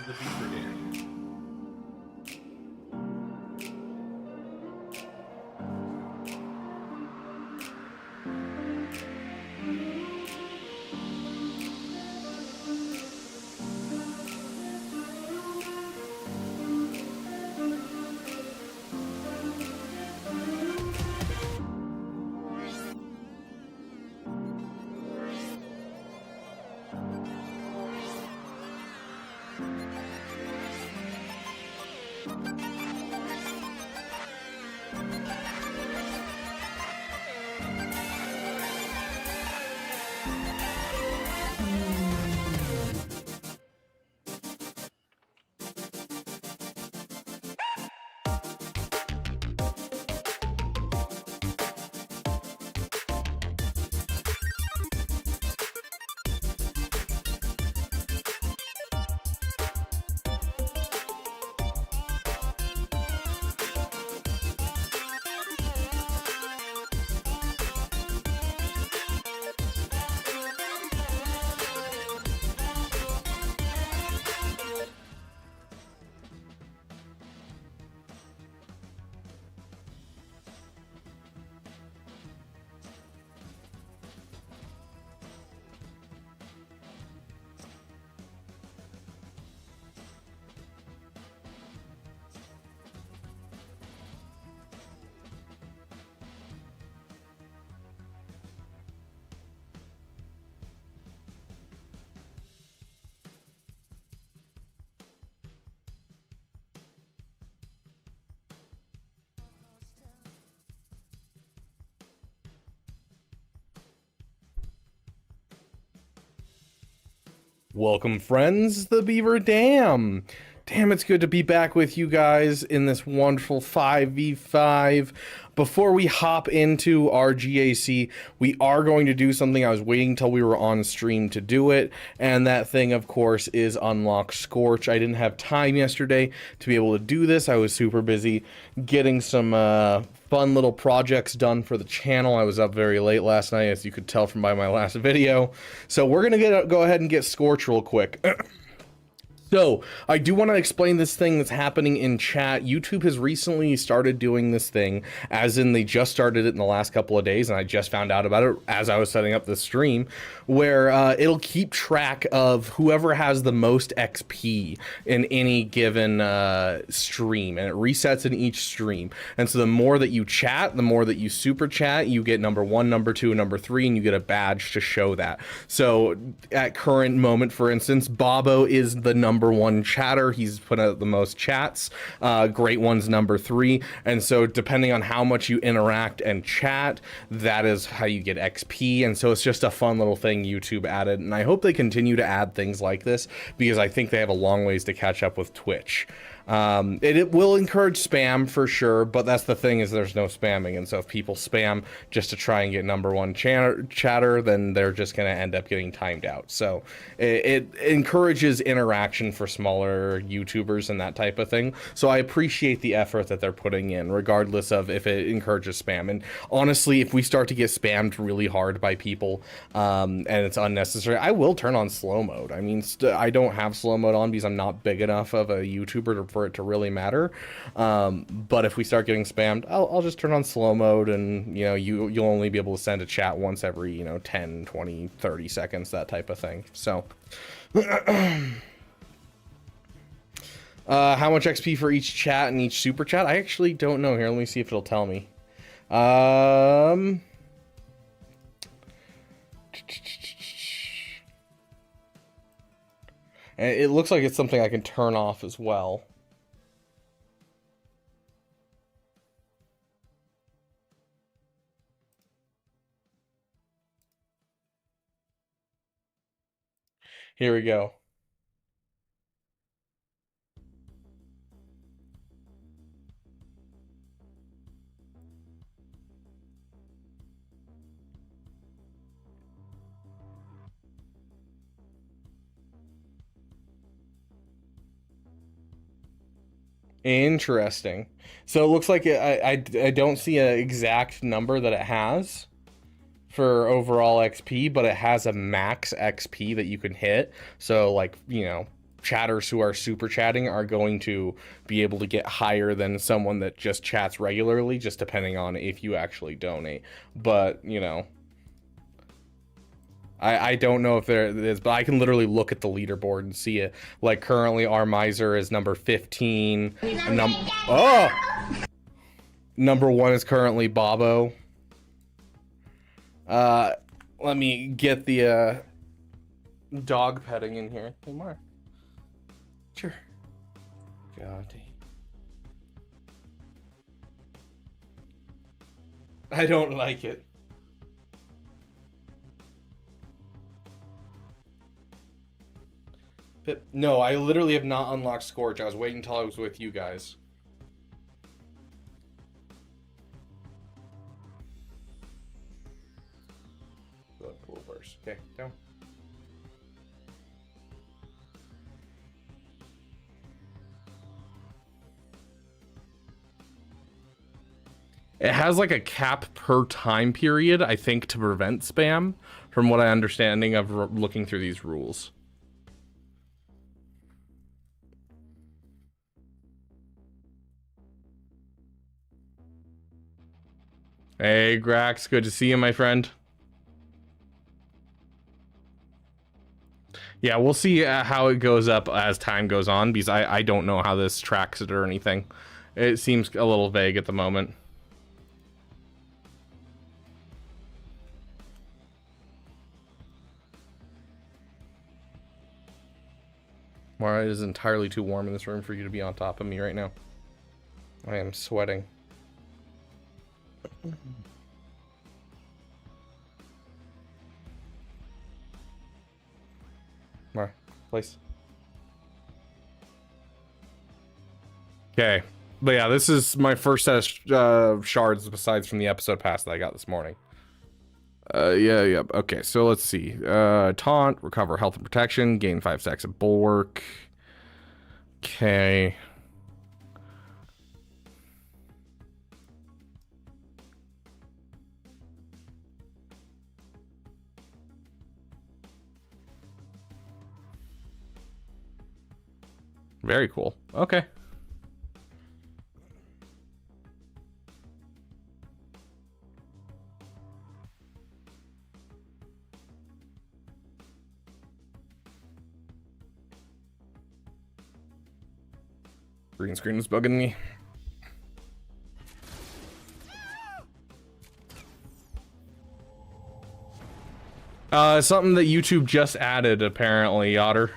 the Beaver Dam. Welcome, friends, the Beaver Dam. Damn, it's good to be back with you guys in this wonderful 5v5. Before we hop into our GAC, we are going to do something. I was waiting until we were on stream to do it, and that thing, of course, is unlock Scorch. I didn't have time yesterday to be able to do this. I was super busy getting some fun little projects done for the channel. I was up very late last night, as you could tell from my last video. So we're gonna go ahead and get Scorch real quick. So, I do want to explain this thing that's happening in chat. YouTube has recently started doing this thing, as in they just started it in the last couple of days, and I just found out about it as I was setting up the stream, where it'll keep track of whoever has the most XP in any given stream, and it resets in each stream. And so the more that you chat, the more that you super chat, you get number 1, number 2, number 3, and you get a badge to show that. So, at current moment, for instance, Bobo is the number 1 chatter. He's put out the most chats. Great One's number 3. And so depending on how much you interact and chat, that is how you get XP. And so it's just a fun little thing YouTube added. And I hope they continue to add things like this, because I think they have a long ways to catch up with Twitch. It will encourage spam for sure, but that's the thing, is there's no spamming. And so if people spam just to try and get number 1 chatter, then they're just going to end up getting timed out. So it encourages interaction for smaller YouTubers and that type of thing. So I appreciate the effort that they're putting in, regardless of if it encourages spam. And honestly, if we start to get spammed really hard by people, and it's unnecessary, I will turn on slow mode. I mean, I don't have slow mode on because I'm not big enough of a YouTuber for it to really matter. But if we start getting spammed, I'll just turn on slow mode, and you know, you'll only be able to send a chat once every, you know, 10, 20, 30 seconds, that type of thing. So how much XP for each chat and each super chat? I actually don't know. Here, let me see if it'll tell me. It looks like it's something I can turn off as well. Here we go. Interesting. So it looks like I don't see an exact number that it has for overall XP, but it has a max XP that you can hit. So like, you know, chatters who are super chatting are going to be able to get higher than someone that just chats regularly, just depending on if you actually donate. But, you know, I don't know if there is, but I can literally look at the leaderboard and see it. Like, currently our miser is number 15. Number 1 is currently Bobo. Let me get the dog petting in here. Hey, Mark. Sure. God. I don't like it. But no, I literally have not unlocked Scorch. I was waiting until I was with you guys. Pool first. Okay, down. It has like a cap per time period, I think, to prevent spam, from what I'm understanding of looking through these rules. Hey, Grax, good to see you, my friend. Yeah, we'll see how it goes up as time goes on, because I don't know how this tracks it or anything. It seems a little vague at the moment. Mara, it is entirely too warm in this room for you to be on top of me right now. I am sweating. Mara, place. Okay. But yeah, this is my first set of shards besides from the episode pass that I got this morning. Yeah. Okay, so let's see. Taunt, recover health and protection, gain 5 stacks of bulwark. Okay. Very cool. Okay. Green screen was bugging me. Something that YouTube just added, apparently, Otter.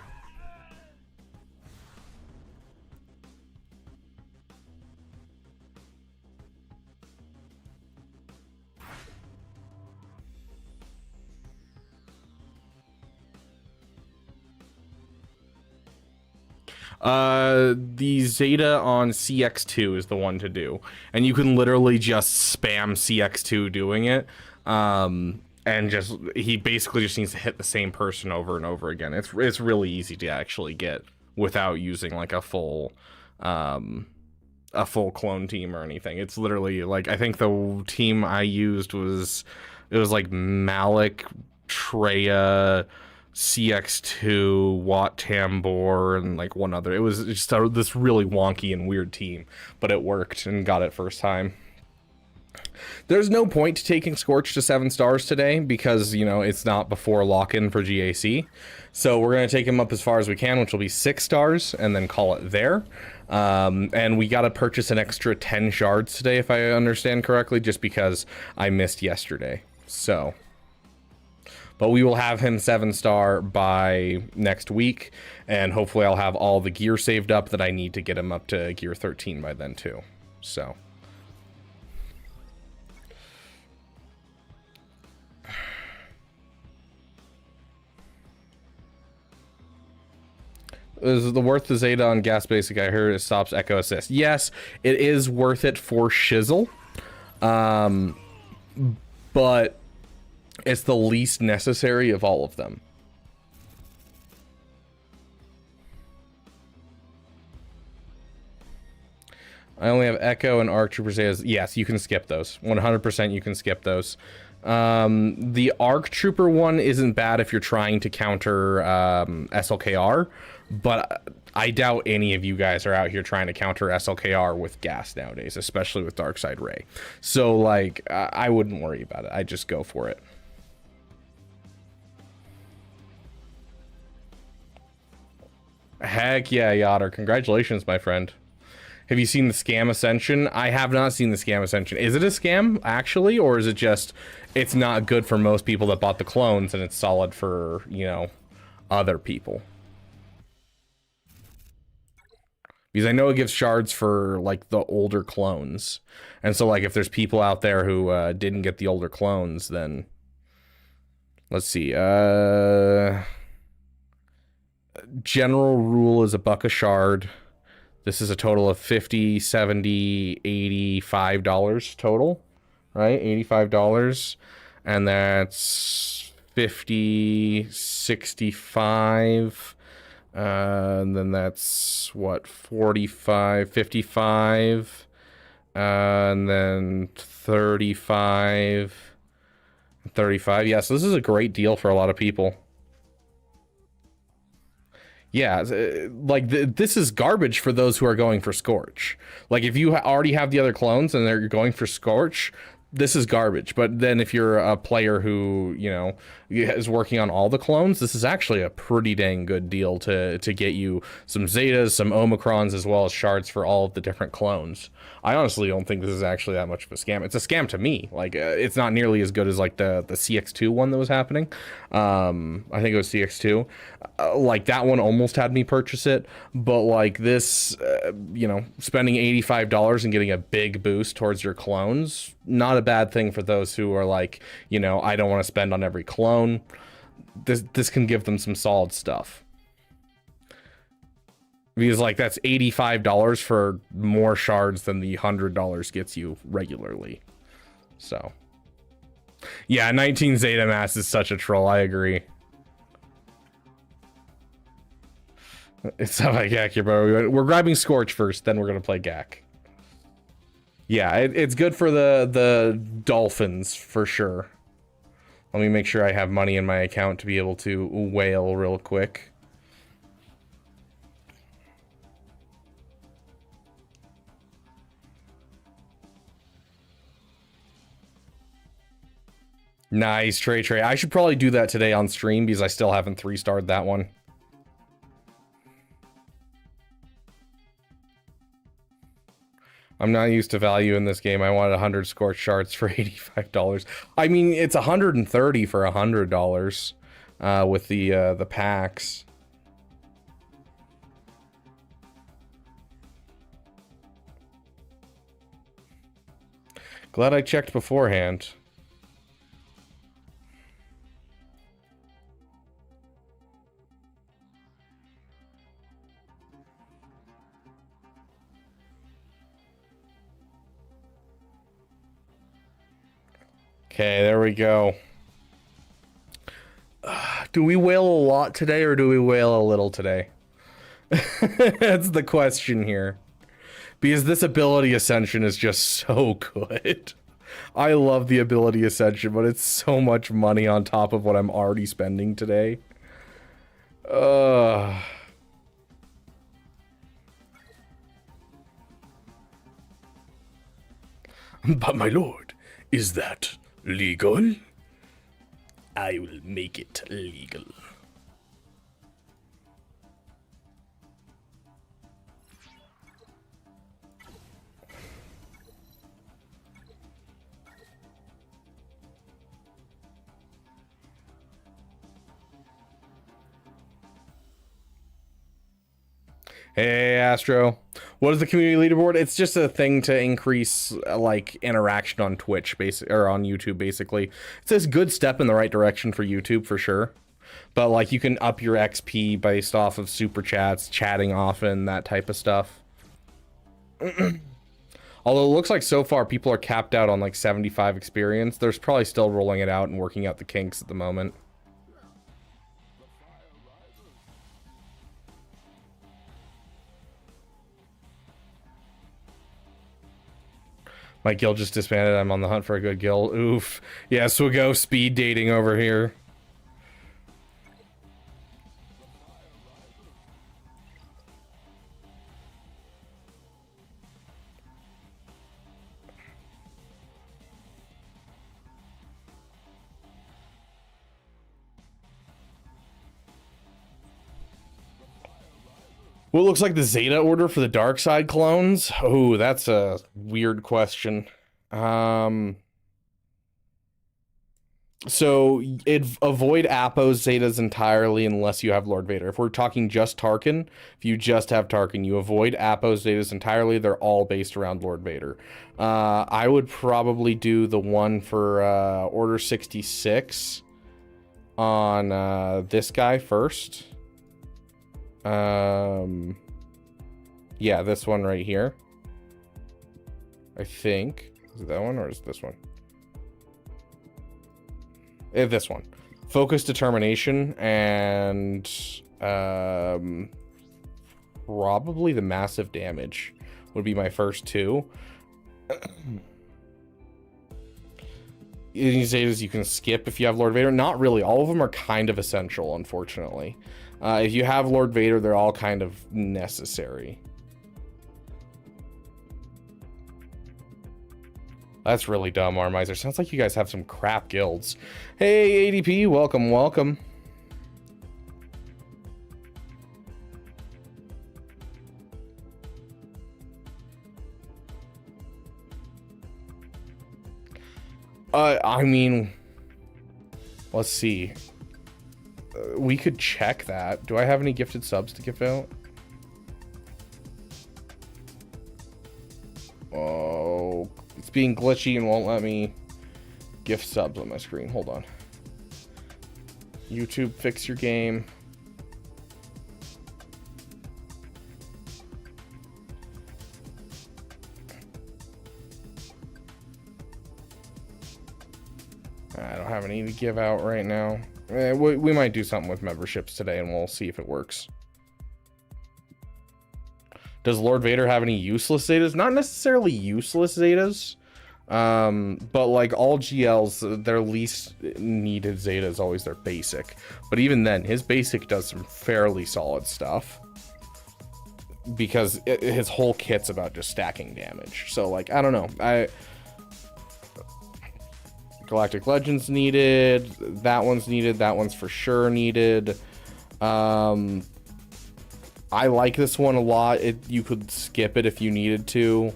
The Zeta on CX2 is the one to do, and you can literally just spam CX2 doing it, and just he basically just needs to hit the same person over and over again. It's really easy to actually get without using like a full clone team or anything. It's literally like, I think the team I used was like Malik, Treya, CX2, Watt Tambor, and like one other. It was just this really wonky and weird team, but it worked and got it first time. There's no point to taking Scorch to 7 stars today because, you know, it's not before lock-in for GAC. So we're going to take him up as far as we can, which will be 6 stars, and then call it there. And we got to purchase an extra 10 shards today, if I understand correctly, just because I missed yesterday. So... but we will have him 7-star by next week, and hopefully I'll have all the gear saved up that I need to get him up to gear 13 by then too. So is the worth the Zeta on gas basic? I heard it stops echo assist. Yes, it is worth it for shizzle, but it's the least necessary of all of them. I only have Echo and Arc Troopers. Yes, you can skip those. 100% you can skip those. The ARC Trooper one isn't bad if you're trying to counter SLKR, but I doubt any of you guys are out here trying to counter SLKR with gas nowadays, especially with Darkside Ray. So, like, I wouldn't worry about it. I just go for it. Heck yeah, Yotter. Congratulations, my friend. Have you seen the Scam Ascension? I have not seen the Scam Ascension. Is it a scam, actually? Or is it just, it's not good for most people that bought the clones and it's solid for, you know, other people? Because I know it gives shards for, like, the older clones. And so, like, if there's people out there who didn't get the older clones, then... Let's see. General rule is $1 a shard. This is a total of $50, $70, $85 total, right? $85. And that's 50, 65. And then that's what, 45, 55. And then 35. 35. Yeah, so this is a great deal for a lot of people. Yeah, like, this is garbage for those who are going for Scorch. Like, if you already have the other clones and they're going for Scorch, this is garbage. But then if you're a player who, you know, is working on all the clones, this is actually a pretty dang good deal to get you some Zetas, some Omicrons, as well as shards for all of the different clones. I honestly don't think this is actually that much of a scam. It's a scam to me. Like, it's not nearly as good as, like, the CX2 one that was happening. I think it was CX2. Like, that one almost had me purchase it. But, like, this, you know, spending $85 and getting a big boost towards your clones, not a bad thing for those who are like, you know, I don't want to spend on every clone. This can give them some solid stuff. Because, like, that's $85 for more shards than the $100 gets you regularly. So, yeah, 19 Zeta Mass is such a troll. I agree. It's not like GAC, bro. We're grabbing Scorch first, then we're gonna play GAC. Yeah, it's good for the dolphins for sure. Let me make sure I have money in my account to be able to whale real quick. Nice, Trey. I should probably do that today on stream because I still haven't 3-starred that one. I'm not used to value in this game. I wanted 100 Scorch shards for $85. I mean, it's 130 for $100 with the packs. Glad I checked beforehand. Okay, there we go. Do we whale a lot today or do we whale a little today? That's the question here. Because this ability ascension is just so good. I love the ability ascension, but it's so much money on top of what I'm already spending today. But my lord, is that legal? I will make it legal. Hey, Astro. What is the community leaderboard? It's just a thing to increase, like, interaction on Twitch, or on YouTube, basically. It's a good step in the right direction for YouTube, for sure. But, like, you can up your XP based off of super chats, chatting often, that type of stuff. Although it looks like so far people are capped out on, like, 75 experience. There's probably still rolling it out and working out the kinks at the moment. My guild just disbanded. I'm on the hunt for a good guild. Oof. Yeah, so we'll go speed dating over here. What looks like the Zeta order for the dark side clones? Oh, that's a weird question. So avoid Apos Zetas entirely unless you have Lord Vader. If we're talking just Tarkin, if you just have Tarkin, you avoid Apos Zetas entirely. They're all based around Lord Vader. I would probably do the one for Order 66 on this guy first. Yeah, this one right here. I think. Is it that one or is it this one? This one. Focus, determination, and probably the massive damage would be my first two. These Zetas you can skip if you have Lord Vader. Not really. All of them are kind of essential, unfortunately. If you have Lord Vader, they're all kind of necessary. That's really dumb, Armiser. Sounds like you guys have some crap guilds. Hey, ADP, welcome, welcome. I mean, let's see. We could check that. Do I have any gifted subs to give out? Oh, it's being glitchy and won't let me gift subs on my screen. Hold on. YouTube, fix your game. I don't have any to give out right now. We might do something with memberships today and we'll see if it works. Does Lord Vader have any useless Zetas? Not necessarily useless Zetas. But like all GLs, their least needed Zeta is always their basic. But even then, his basic does some fairly solid stuff. Because his whole kit's about just stacking damage. So like, I don't know. Galactic Legends needed. That one's needed. That one's for sure needed. I like this one a lot. You could skip it if you needed to.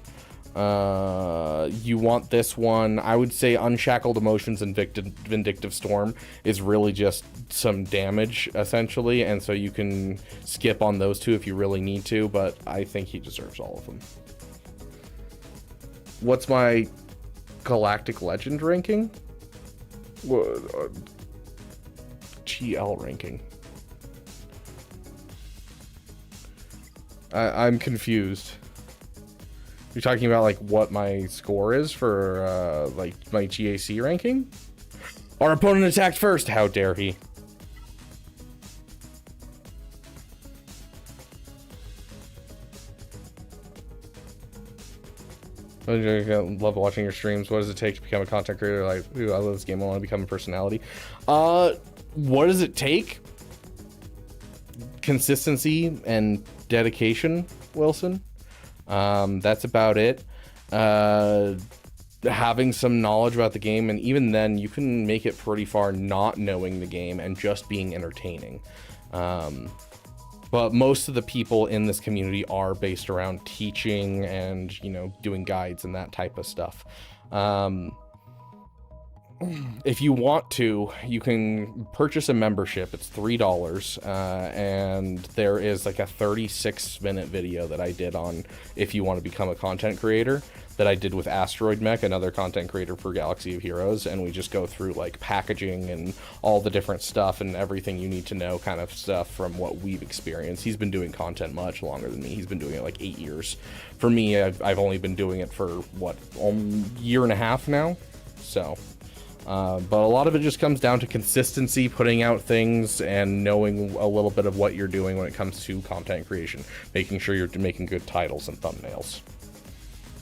You want this one. I would say Unshackled Emotions and Vindictive Storm is really just some damage, essentially. And so you can skip on those two if you really need to. But I think he deserves all of them. What's my Galactic Legend ranking? GL ranking. I'm confused. You're talking about like what my score is for like my GAC ranking? Our opponent attacked first. How dare he? I love watching your streams. What does it take to become a content creator? Like, ooh, I love this game. I want to become a personality. What does it take? Consistency and dedication, Wilson. That's about it. Having some knowledge about the game, and even then, you can make it pretty far not knowing the game and just being entertaining. But most of the people in this community are based around teaching and, you know, doing guides and that type of stuff. If you want to, you can purchase a membership. It's $3, and there is like a 36-minute video that I did on if you want to become a content creator that I did with Asteroid Mech, another content creator for Galaxy of Heroes, and we just go through like packaging and all the different stuff and everything you need to know kind of stuff from what we've experienced. He's been doing content much longer than me. He's been doing it like 8 years. For me, I've only been doing it for what, a year and a half now. So but a lot of it just comes down to consistency, putting out things, and knowing a little bit of what you're doing when it comes to content creation, making sure you're making good titles and thumbnails.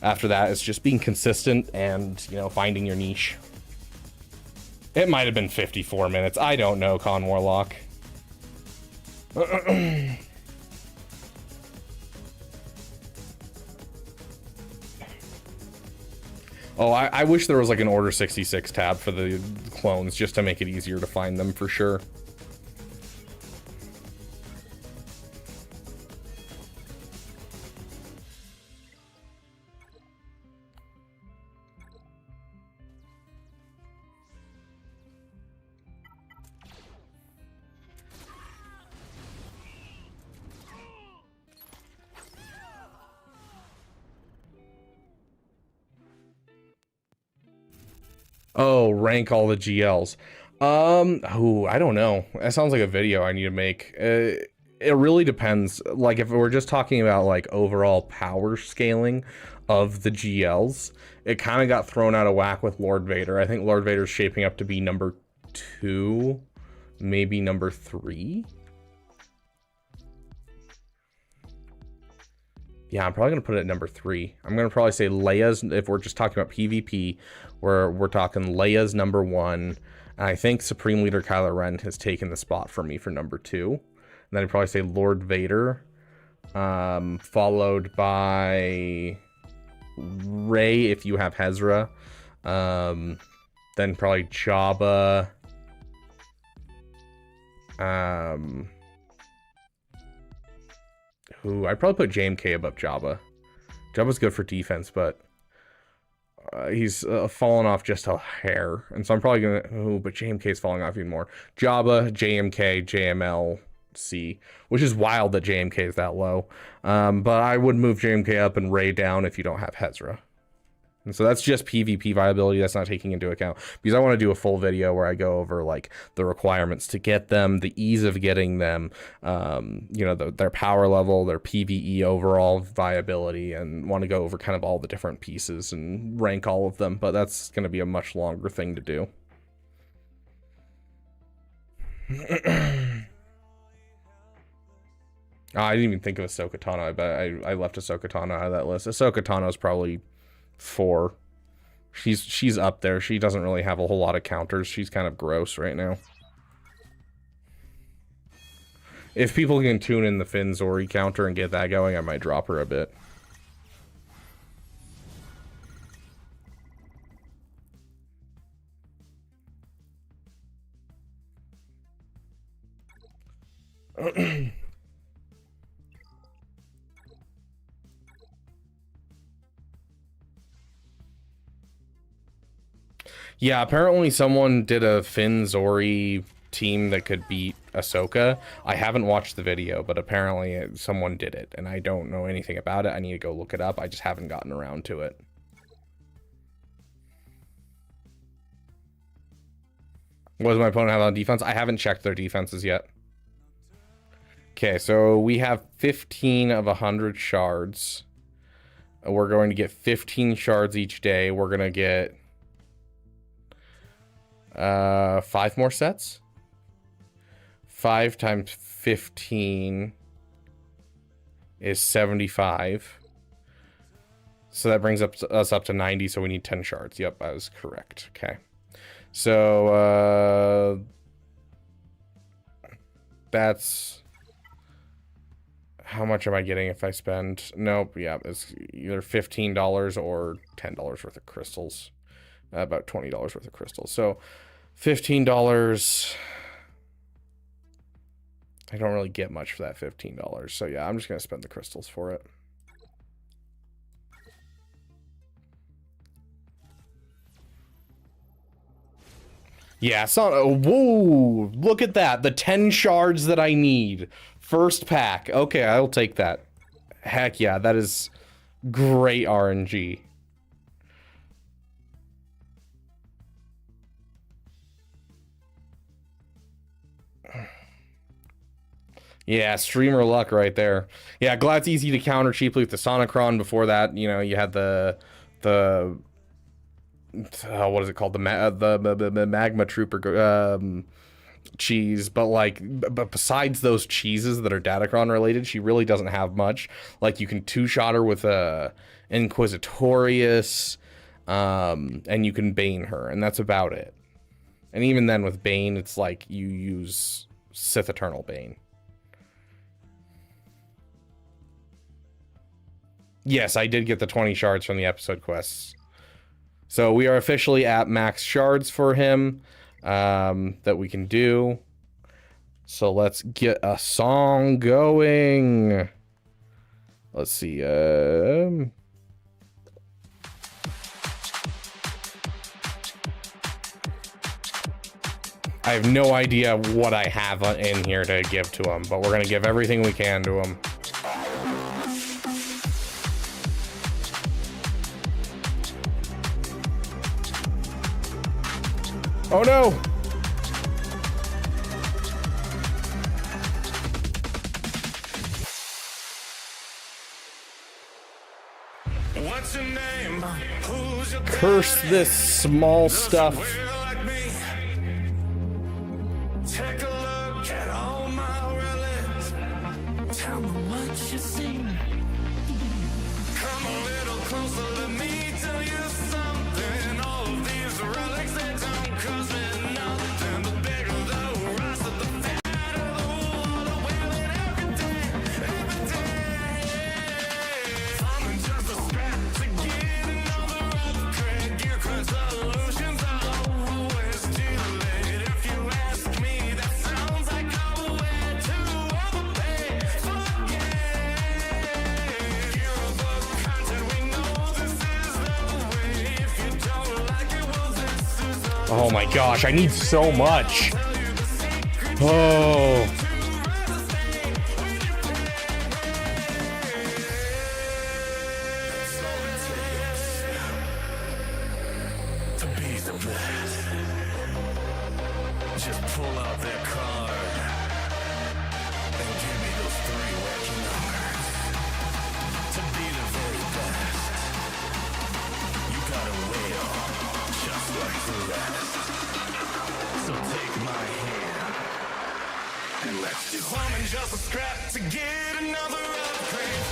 After that, it's just being consistent and, you know, finding your niche. It might have been 54 minutes. I don't know, Con Warlock. Oh, I wish there was like an Order 66 tab for the clones just to make it easier to find them for sure. Oh, rank all the GLs. Oh, I don't know. That sounds like a video I need to make. It really depends. Like, if we're just talking about, like, overall power scaling of the GLs, it kind of got thrown out of whack with Lord Vader. I think Lord Vader's shaping up to be number 2, maybe number 3. Yeah, I'm probably going to put it at number 3. I'm going to probably say Leia's, if we're just talking about PvP, we're talking Leia's number 1. And I think Supreme Leader Kylo Ren has taken the spot for me for number 2. And then I'd probably say Lord Vader, followed by Rey if you have Hezra. Then probably Jabba. Ooh, I'd probably put JMK above Jabba. Jabba's good for defense, but he's fallen off just a hair. And so I'm probably going to... Ooh, but JMK's falling off even more. Jabba, JMK, JML, C. Which is wild that JMK is that low. But I would move JMK up and Rey down if you don't have Hezra. And so that's just PvP viability. That's not taking into account, because I want to do a full video where I go over like the requirements to get them, the ease of getting them, you know, their power level, their PvE overall viability, and want to go over kind of all the different pieces and rank all of them. But that's going to be a much longer thing to do. I didn't even think of Ahsoka Tano. I bet I left Ahsoka Tano out of that list. Ahsoka Tano is probably 4. She's up there. She doesn't really have a whole lot of counters. She's kind of gross right now. If people can tune in the Finn Zori counter and get that going, I might drop her a bit. Yeah, apparently someone did a Finn Zori team that could beat Ahsoka. I haven't watched the video, but apparently someone did it, and I don't know anything about it. I need to go look it up. I just haven't gotten around to it. What does my opponent have on defense? I haven't checked their defenses yet. Okay, so we have 15 of 100 shards. We're going to get 15 shards each day. We're going to get 5 more sets. 5 times 15 is 75. So that brings us up to 90, so we need 10 shards. Yep, I was correct. Okay. So that's... How much am I getting if I spend... Nope, yeah, it's either $15 or $10 worth of crystals. About $20 worth of crystals. So $15... I don't really get much for that $15. So yeah, I'm just going to spend the crystals for it. Yeah, so... Whoa! Look at that! The 10 shards that I need. First pack. Okay, I'll take that. Heck yeah, that is great RNG. Yeah, streamer luck right there. Yeah, glad it's easy to counter cheaply with the Sonicron. Before that, you know, you had the what is it called? The Magma Trooper. cheese, but like, but besides those cheeses that are Datacron related, she really doesn't have much. Like, you can two-shot her with a Inquisitorius, and you can Bane her, and that's about it. And even then with Bane, it's like you use Sith Eternal Bane. Yes, I did get the 20 shards from the episode quests. So we are officially at max shards for him that we can do. So let's get a song going. Let's see. I have no idea what I have in here to give to him, but we're going to give everything we can to him. Oh no! What's your name? Who's your Curse this small stuff. Take a look at all my relics. Tell me what you see. Come a little closer, let me tell you something. All of these relics, they don't cost me nothing. The bigger the rise of the fatter the water. Wear it every day, every day. I'm just a scrap to get another upgrade. Gear crunch solutions are always too late. If you ask me, that sounds like a way to overpay. Forget. Gear above content, we know this is the way. If you don't like it, well, this is the Oh my gosh, I need so much. Oh. to be the best. Just pull out that card and give me those 3 wacky numbers. To be the very best, you gotta wail just like the rest. So take my hand and let's do it. Just a scrap to get another upgrade.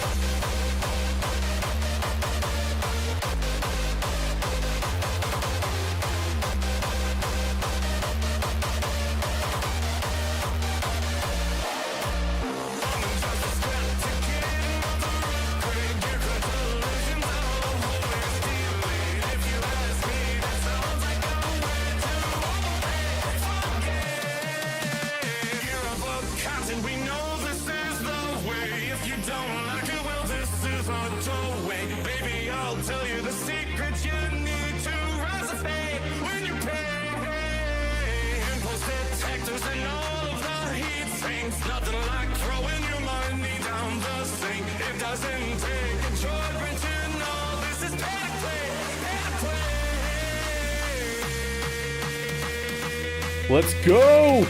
We know this is the way. If you don't like it, well, this is our doorway. Baby, I'll tell you the secret you need to rise and pay when you pay. Impulse detectors and all of the heat sinks. Nothing like throwing your money down the sink. It doesn't take a judgment to know this is panic play, panic play. Let's go!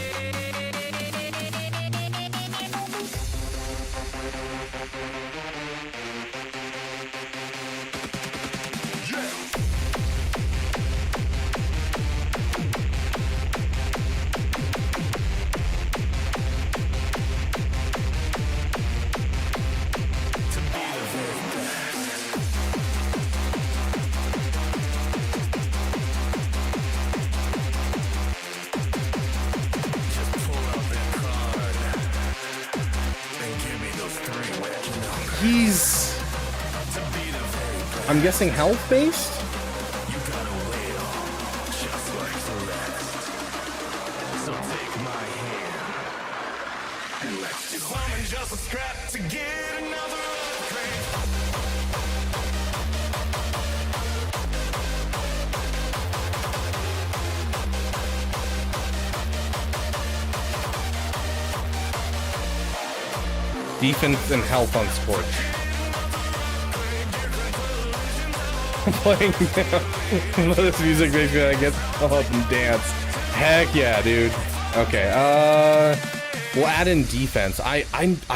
He's... I'm guessing health-based? You gotta wail just like the rest. So take my hand and let's do it. I'm just a scrap to get another upgrade. Defense and health on Scorch. Playing this music makes me I get up and dance. Heck yeah, dude. Okay, we'll add in defense. I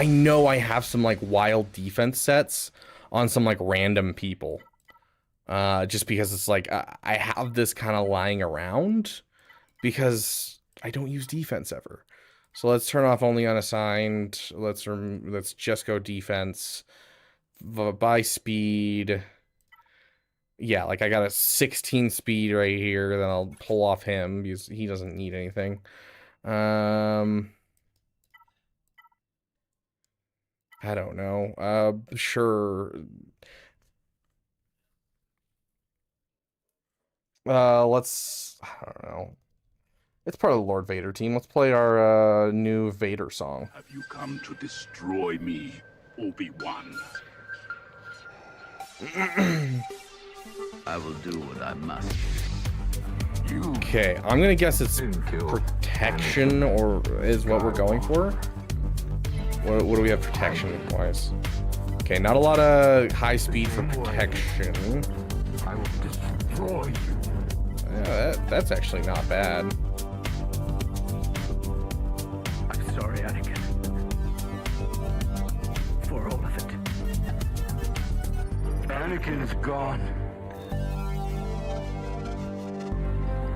know I have some like wild defense sets on some like random people. Just because it's like I have this kind of lying around because I don't use defense ever. So let's turn off only unassigned. Let's just go defense. By speed. Yeah, like I got a 16 speed right here. Then I'll pull off him because he doesn't need anything. I don't know. Sure. Let's. I don't know. It's part of the Lord Vader team. Let's play our new Vader song. Have you come to destroy me, Obi-Wan? I will do what I must. Okay, I'm gonna guess it's protection or is what we're going for. What do we have protection wise? Okay, not a lot of high speed for protection. I will destroy you. Yeah, that's actually not bad. I'm sorry, Anakin. For all of it. Anakin's gone.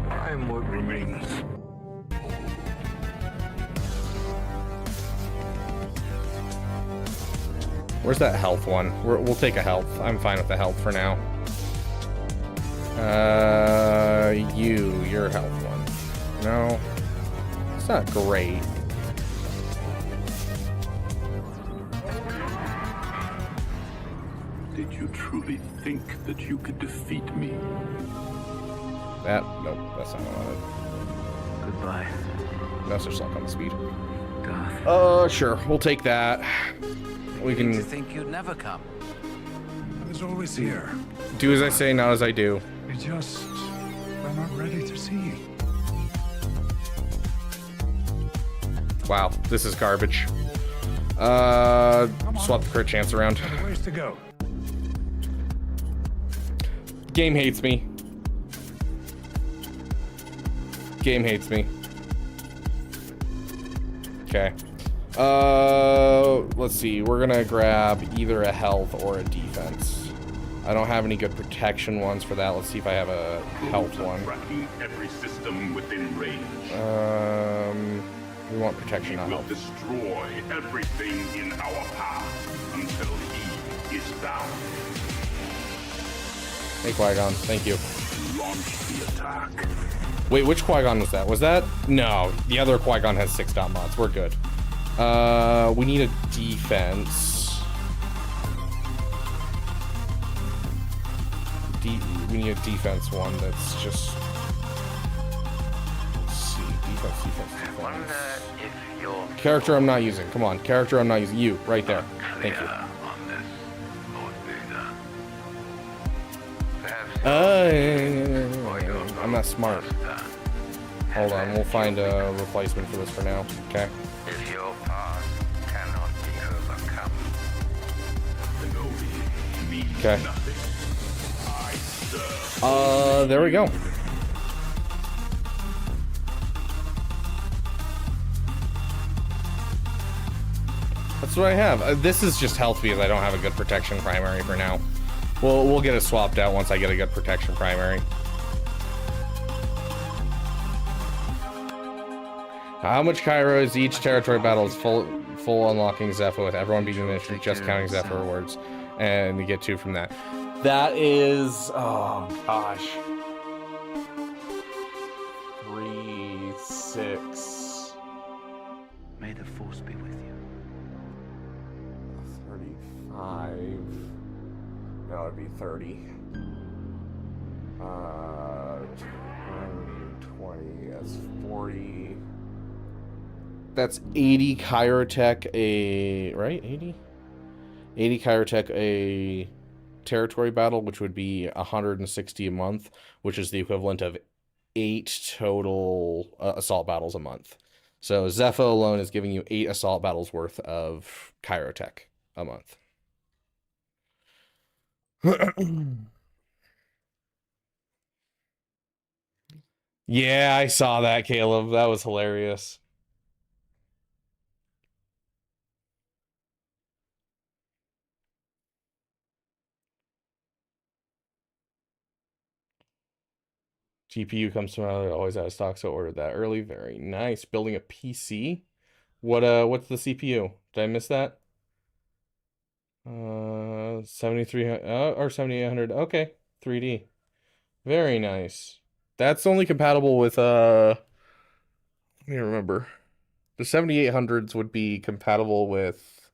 I'm what remains. Where's that health one? We'll take a health. I'm fine with the health for now. Your health one. No, it's not great. Did you truly think that you could defeat me? Nope, that's not what I wanted. Goodbye, No such luck on the speed. Darth. Sure, we'll take that. We To can think you'd never come. I was always here. do as I say, not as I do. We just were not ready to see. Wow, this is garbage. Swap the crit chance around. Got a ways to go. Game hates me. Game hates me. Okay. Let's see. We're gonna grab either a health or a defense. I don't have any good protection ones for that. Let's see if I have a health one. Tracking every system within range. We want protection, not Will health. destroy everything in our path until he is down. Hey, Qui-Gon. Thank you. Launch the attack. Wait, which Qui-Gon was that? Was that? No, the other Qui-Gon has 6 dot mods. We're good. We need a defense. We need a defense one that's just... Let's see, defense. If you're Character I'm not using. Come on, character I'm not using. You, right there. Thank you. on this, Lord Vader. Perhaps I'm not smart. Hold on, we'll find a replacement for this for now. Okay. if your past cannot be overcome. Kenobi means Okay. nothing. I serve. There we go. That's what I have. This is just health because I don't have a good protection primary for now. We'll get it swapped out once I get a good protection primary. How much Cairo is each territory battle is full unlocking Zephyr with everyone being initially just counting Zephyr rewards, and you get 2 from that. That is, oh gosh, 3, 6, May the force be with you. 35. No, it'd be 30. 20, that's 40. That's 80 Chirotech a, right? 80? 80 Chirotech a territory battle, which would be 160 a month, which is the equivalent of 8 total assault battles a month. So Zephyr alone is giving you 8 assault battles worth of Chirotech a month. Yeah, I saw that, Caleb. That was hilarious. GPU comes from always out of stock, so ordered that early. Very nice. Building a PC. What's the CPU? Did I miss that? 7300 or 7800. Okay, 3D. Very nice. That's only compatible with let me remember. The 7800s would be compatible with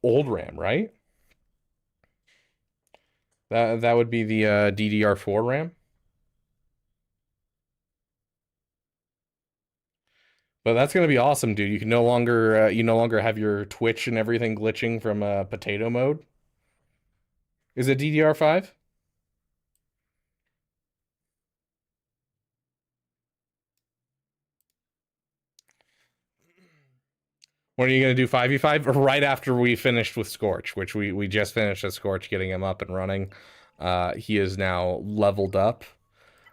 old RAM, right? That would be the DDR4 RAM. But that's gonna be awesome, dude. You can no longer you no longer have your Twitch and everything glitching from potato mode. Is it DDR5? When are you gonna do 5v5? Right after we finished with Scorch, which we just finished with Scorch, getting him up and running. He is now leveled up,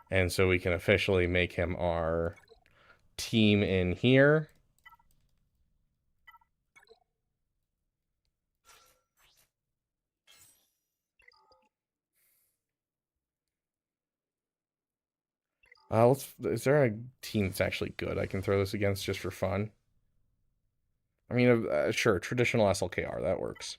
and so we can officially make him our team in here. Is there a team that's actually good I can throw this against just for fun? I mean, sure, traditional SLKR, that works.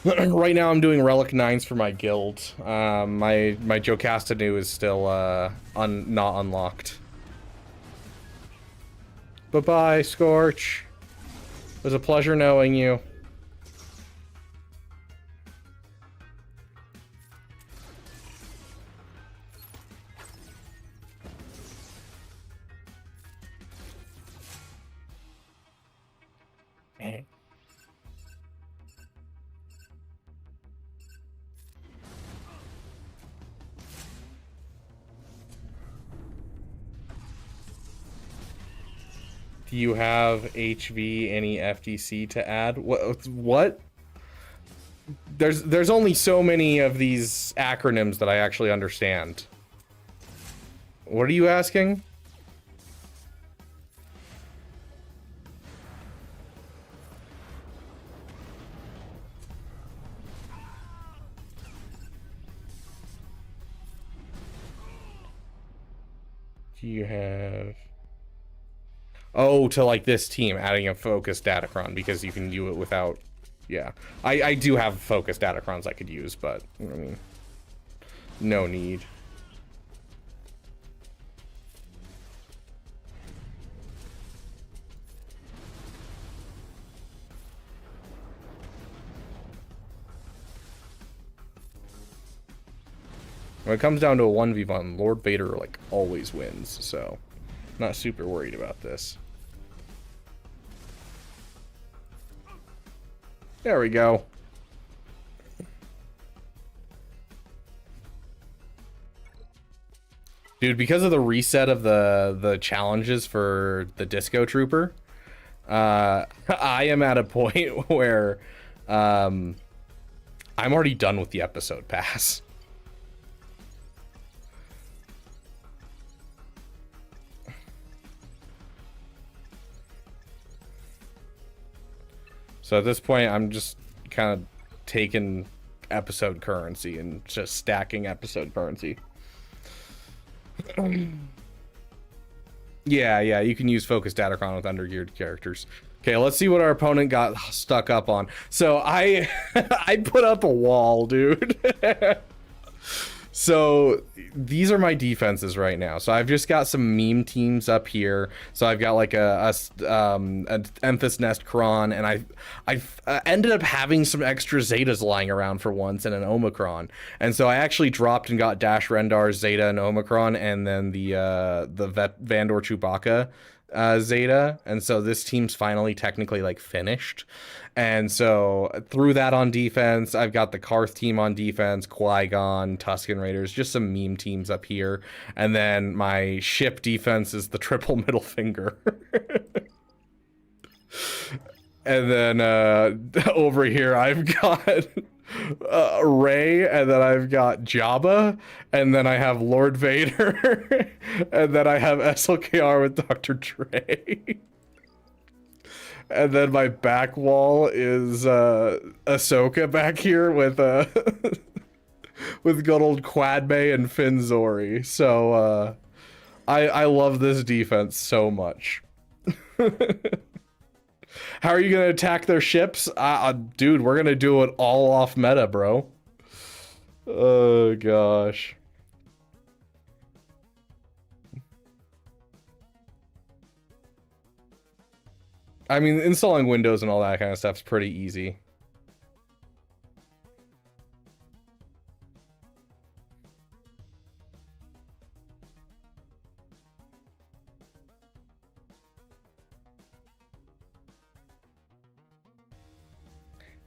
Right now I'm doing Relic 9s for my guild. My Jocasta new is still not unlocked. Bye-bye, Scorch. It was a pleasure knowing you. Do you have HV any FTC to add? What? There's only so many of these acronyms that I actually understand. What are you asking? Do you have... Oh, to like this team, adding a focused Datacron, because you can do it without... Yeah. I do have focused Datacrons I could use, but, I mean, no need. When it comes down to a 1v1, Lord Vader, like, always wins, so... Not super worried about this. There we go. Dude, because of the reset of the challenges for the Disco Trooper, I am at a point where I'm already done with the episode pass. So at this point, I'm just kind of taking episode currency and just stacking episode currency. Yeah, you can use Focus Datacron with undergeared characters. Okay, let's see what our opponent got stuck up on. So I put up a wall, dude. So these are my defenses right now. So I've just got some meme teams up here. So I've got like an Emphas Nest Kron, and I've ended up having some extra Zetas lying around for once, and an Omicron. And so I actually dropped and got Dash Rendar, Zeta, and Omicron, and then the Vandor Chewbacca Zeta. And so this team's finally technically like finished. And so through that on defense, I've got the Karth team on defense, Qui-Gon, Tusken Raiders, just some meme teams up here. And then my ship defense is the triple middle finger. And then over here I've got Rey, and then I've got Jabba, and then I have Lord Vader, and then I have SLKR with Dr. Dre. And then my back wall is Ahsoka back here with with good old Quadme and Finzori. So I love this defense so much. How are you gonna attack their ships? Dude, we're gonna do it all off meta, bro. Oh gosh. I mean, installing Windows and all that kind of stuff's pretty easy.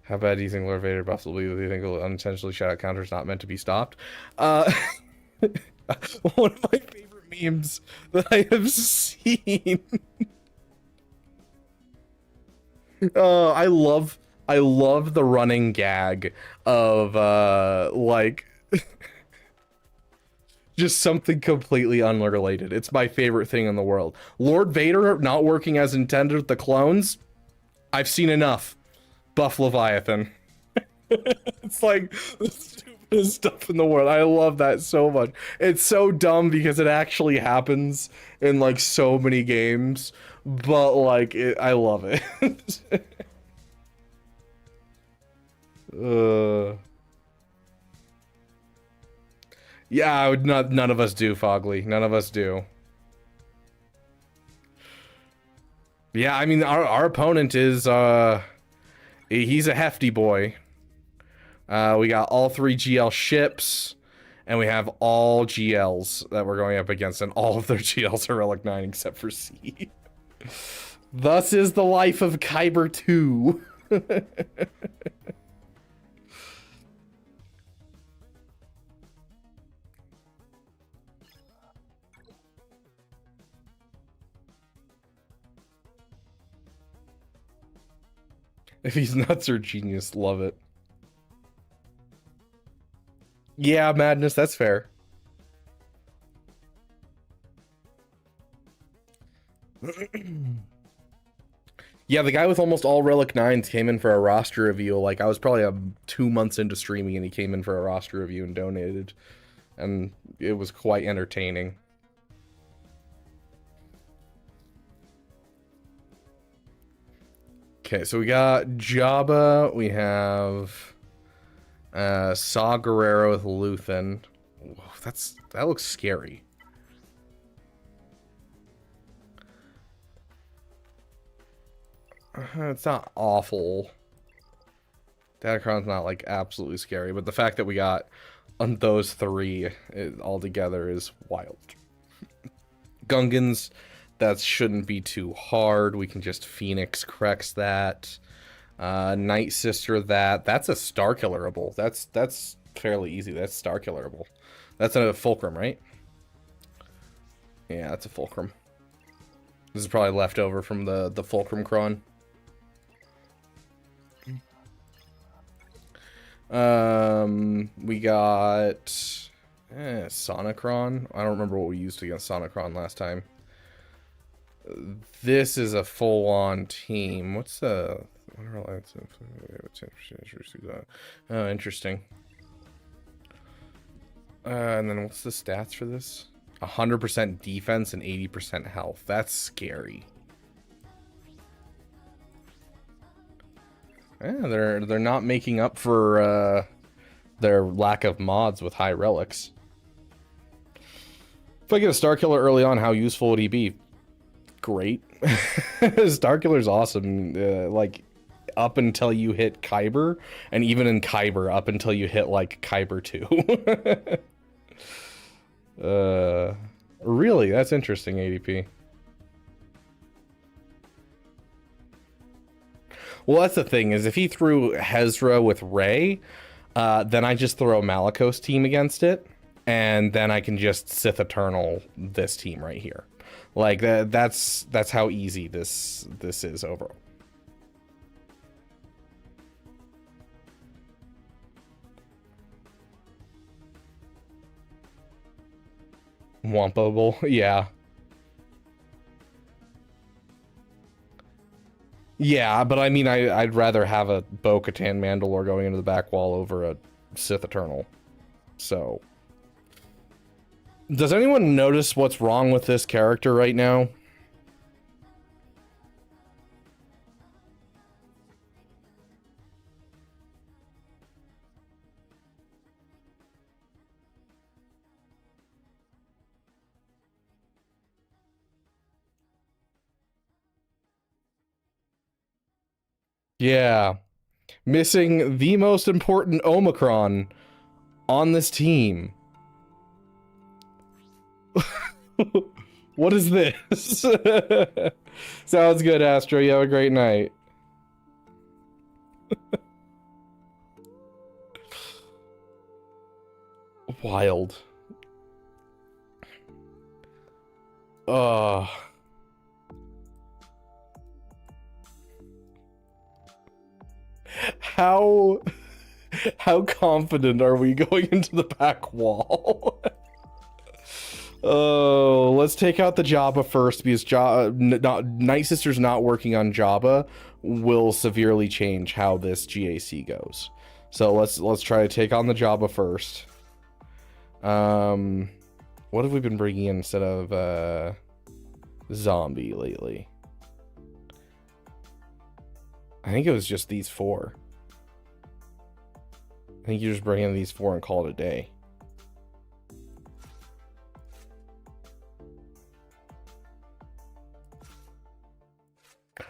How bad do you think Lord Vader buffs will be? Do you think unintentionally shout out counters not meant to be stopped? One of my favorite memes that I have seen. I love the running gag of like just something completely unrelated. It's my favorite thing in the world. Lord Vader not working as intended with the clones. I've seen enough. Buff Leviathan. It's like the stupidest stuff in the world. I love that so much. It's so dumb because it actually happens in like so many games, but like I love it. Yeah, none of us do, Fogley. None of us do. Yeah, I mean our opponent is he's a hefty boy. We got all 3 GL ships, and we have all GLs that we're going up against, and all of their GLs are Relic 9 except for C. Thus is the life of Kyber 2. If he's nuts or genius, love it. Yeah, Madness, that's fair. Yeah, the guy with almost all Relic 9s came in for a roster review. Like, I was probably 2 months into streaming and he came in for a roster review and donated. And it was quite entertaining. Okay, so we got Jabba, we have Saw Gerrera with Luthen. Whoa, that looks scary. It's not awful. Datacron's not like absolutely scary, but the fact that we got on those 3 all together is wild. Gungans, that shouldn't be too hard. We can just Phoenix Crex that. Night Sister that's a Star Killerable. That's fairly easy. That's Star Killerable. That's a Fulcrum, right? Yeah, that's a Fulcrum. This is probably left over from the Fulcrum Cron. We got Sonicron. I don't remember what we used against Sonicron last time. This is a full-on team. What's the... Oh, interesting. And then what's the stats for this? 100% defense and 80% health. That's scary. Yeah, they're not making up for their lack of mods with high relics. If I get a Star Killer early on, how useful would he be? Great. Star Killer's awesome. Like, up until you hit Kyber, and even in Kyber, up until you hit, like, Kyber 2. Really? That's interesting, ADP. Well, that's the thing, is if he threw Hezra with Rey, then I just throw Malicos team against it, and then I can just Sith Eternal this team right here. Like, that's how easy this is overall. Wampable, yeah. Yeah, but I mean, I'd rather have a Bo-Katan Mandalore going into the back wall over a Sith Eternal. So, does anyone notice what's wrong with this character right now? Yeah. Missing the most important Omicron on this team. What is this? Sounds good, Astro. You have a great night. Wild. How confident are we going into the back wall? Oh, let's take out the Jabba first, because Night Sister's not working on Jabba will severely change how this GAC goes. So let's try to take on the Jabba first. What have we been bringing in instead of zombie lately? I think it was just these four. I think you just bring in these four and call it a day.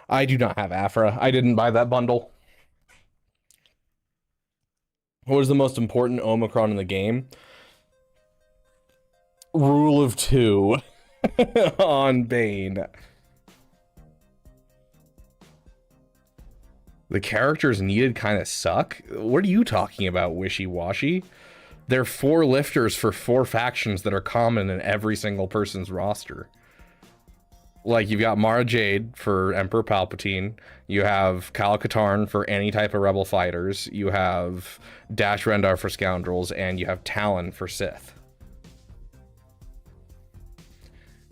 I do not have Afra. I didn't buy that bundle. What is the most important Omicron in the game? Rule of 2 on Bane. The characters needed kind of suck? What are you talking about, wishy-washy? They're 4 lifters for 4 factions that are common in every single person's roster. Like, you've got Mara Jade for Emperor Palpatine. You have Kyle Katarn for any type of Rebel fighters. You have Dash Rendar for Scoundrels. And you have Talon for Sith.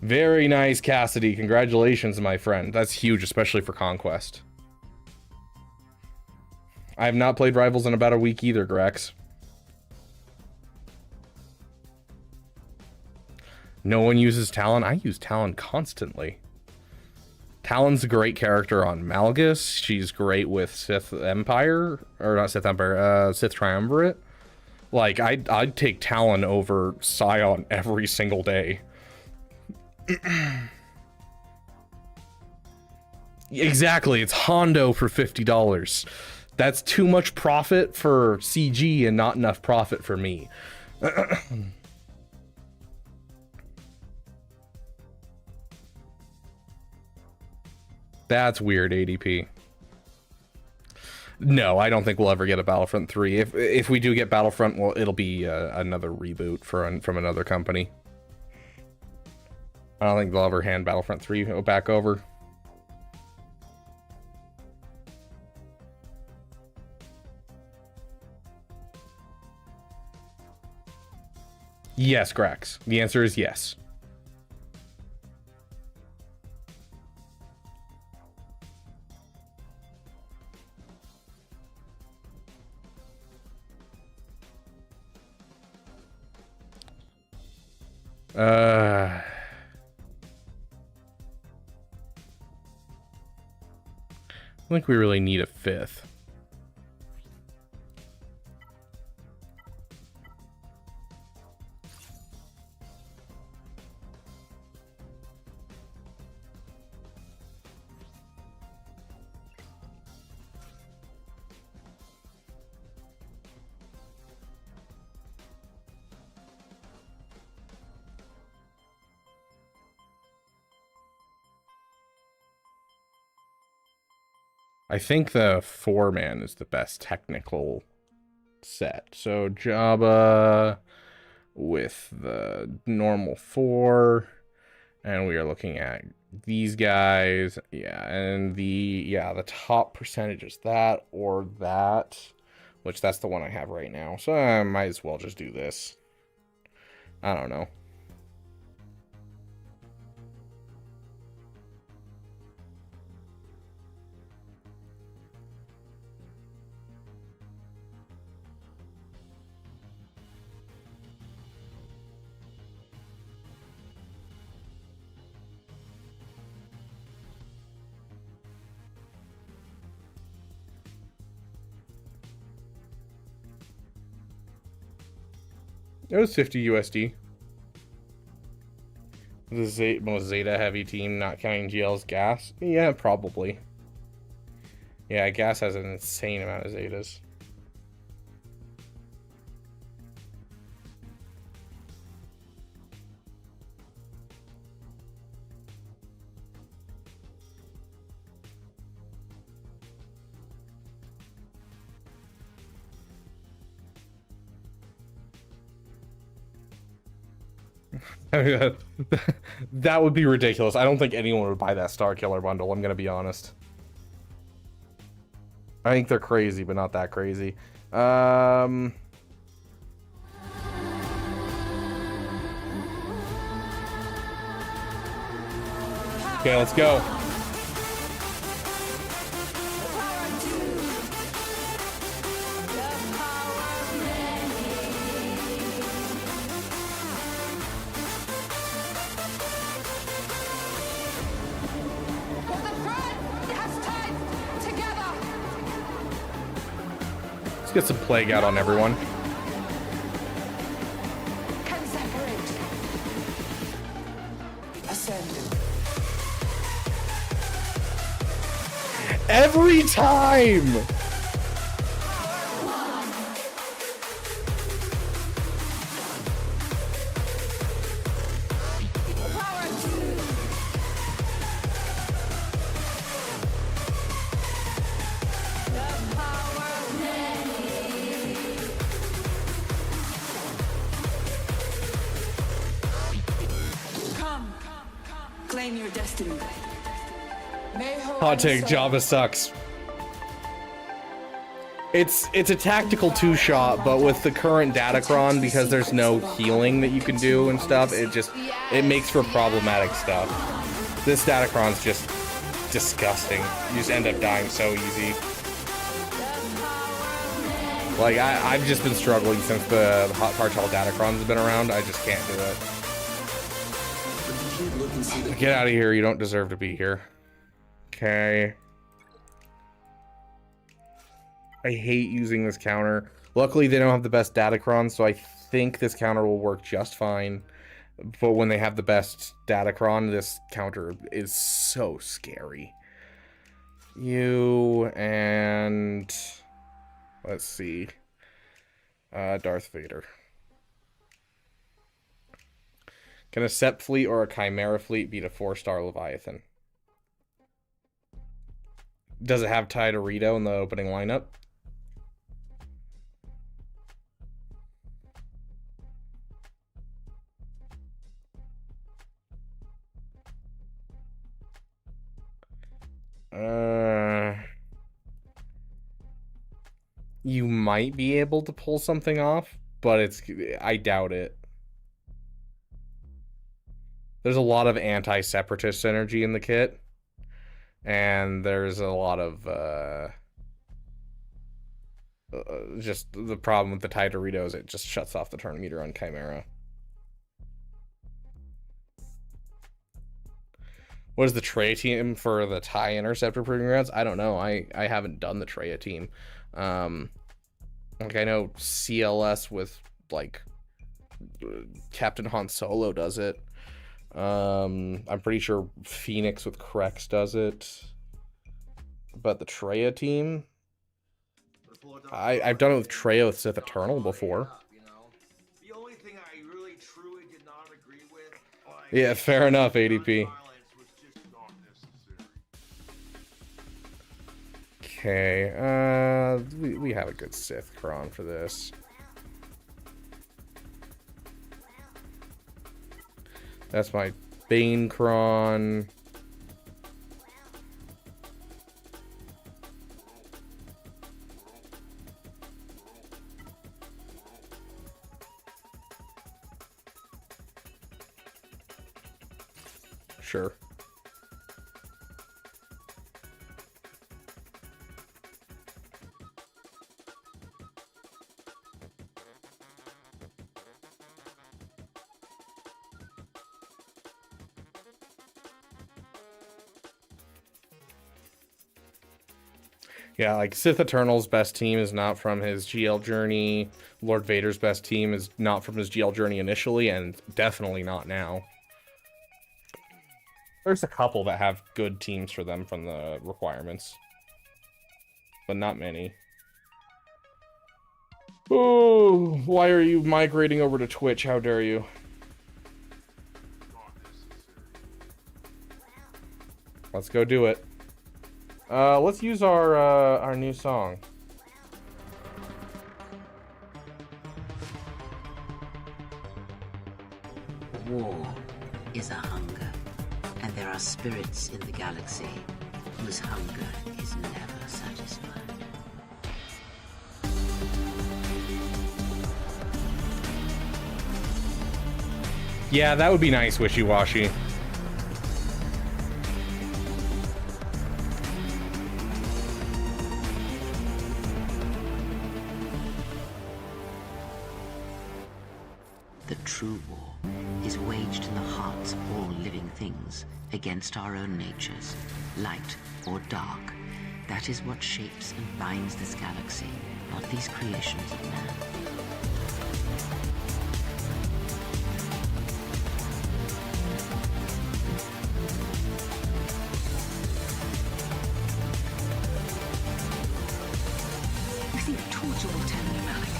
Very nice, Cassidy. Congratulations, my friend. That's huge, especially for Conquest. I have not played Rivals in about a week either, Grex. No one uses Talon. I use Talon constantly. Talon's a great character on Malgus. She's great with Sith Empire. Or not Sith Empire, Sith Triumvirate. Like, I'd take Talon over Scion every single day. Exactly, it's Hondo for $50. That's too much profit for CG and not enough profit for me. That's weird, ADP. No, I don't think we'll ever get a Battlefront 3. If we do get Battlefront, well, it'll be another reboot from another company. I don't think they'll ever hand Battlefront 3 back over. Yes, Grax. The answer is yes. I think we really need a 5th. I think the 4-man is the best technical set. So Jabba with the normal 4, and we are looking at these guys. Yeah, and the top percentage is that or that, which that's the one I have right now. So I might as well just do this. I don't know. It was 50 USD. The most Zeta heavy team, not counting GL's gas. Yeah, probably. Yeah, gas has an insane amount of Zetas. That would be ridiculous. I don't think anyone would buy that Star Killer bundle, I'm gonna be honest. I think they're crazy, but not that crazy. Okay, let's go. Let's get some plague out on everyone. Can separate. Ascend. Every time! Come. Claim your destiny. Hot take, Jabba sucks. It's a tactical two-shot, but with the current Datacron, because there's no healing that you can do and stuff, it makes for problematic stuff. This Datacron's just disgusting. You just end up dying so easy. Like, I've just been struggling since the Hot Cartel Datacrons have been around. I just can't do it. Get out of here. You don't deserve to be here. Okay. I hate using this counter. Luckily, they don't have the best Datacron, so I think this counter will work just fine. But when they have the best Datacron, this counter is so scary. You and... let's see. Darth Vader. Can a Sept fleet or a Chimera fleet beat a 4-star Leviathan? Does it have Ty Dorito in the opening lineup? You might be able to pull something off, but I doubt it. There's a lot of anti-separatist energy in the kit, and there's a lot of just the problem with the TIE Doritos, it just shuts off the turn meter on Chimera. What is the Treya team for the TIE Interceptor Proving Grounds? I don't know. I haven't done the Treya team. Like I know CLS with like Captain Han Solo does it. I'm pretty sure Phoenix with Krex does it. But the Treya team, I've done it with Treya with Sith Eternal before. The only thing I really truly did not agree with, Yeah, fair enough, ADP. Okay, we have a good Sith Kron for this. That's my Bane Kron. Sure. Yeah, like Sith Eternal's best team is not from his GL journey. Lord Vader's best team is not from his GL journey initially, and definitely not now. There's a couple that have good teams for them from the requirements, but not many. Oh, why are you migrating over to Twitch? How dare you? Let's go do it. Let's use our new song. War is a hunger, and there are spirits in the galaxy whose hunger is never satisfied. Yeah, that would be nice, Wishy-Washy. The true war is waged in the hearts of all living things against our own natures, light or dark. That is what shapes and binds this galaxy, not these creations of man. You think torture will turn me, Malik?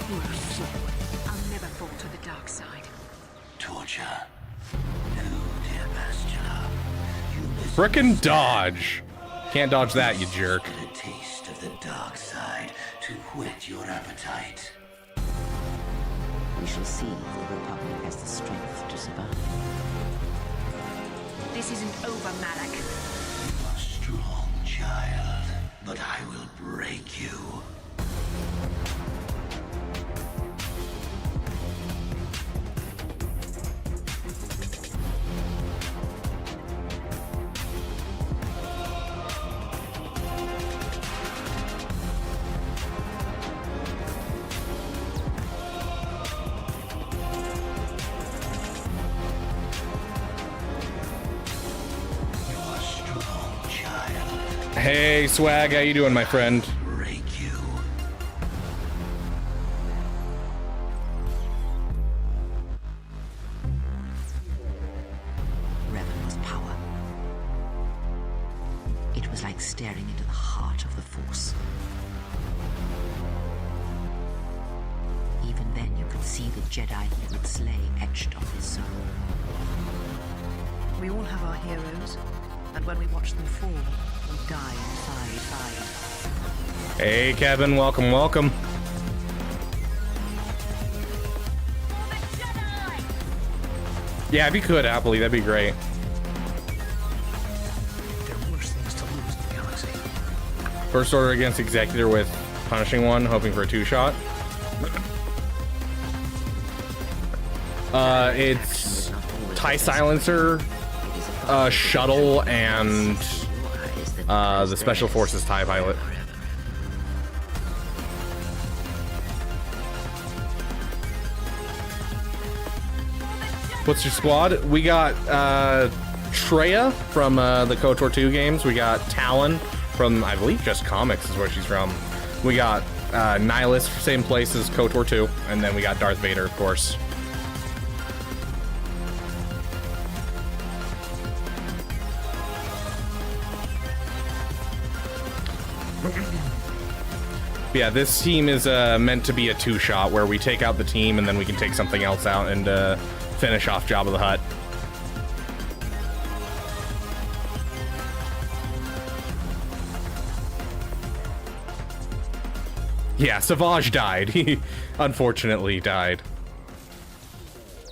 You're a fool. I'll never fall to the dark side. Torture? No, dear Bastila. Frickin' dodge! Can't dodge that, you jerk. Get a taste of the dark side to whet your appetite. We shall see if the Republic has the strength to survive. This isn't over, Malik. You are strong, child, but I will break you. Hey, Swag, how you doing, my friend? Break you. Revan was power. It was like staring into the heart of the Force. Even then, you could see the Jedi he would slay etched on his soul. We all have our heroes, and when we watch them fall, we die inside. Hey, Kevin, welcome, welcome. Yeah, if you could, happily, that'd be great. There are worse things to lose in the galaxy. First order against Executor with punishing one, hoping for a two-shot. It's TIE Silencer, Shuttle, and the Special Forces TIE Pilot. What's your squad? We got Treya from the KOTOR 2 games. We got Talon from, I believe, Just Comics is where she's from. We got Nihilus, same place as KOTOR 2. And then we got Darth Vader, of course. Yeah, this team is meant to be a two-shot where we take out the team and then we can take something else out and finish off Jabba the Hutt. Yeah, Savage died. He unfortunately died.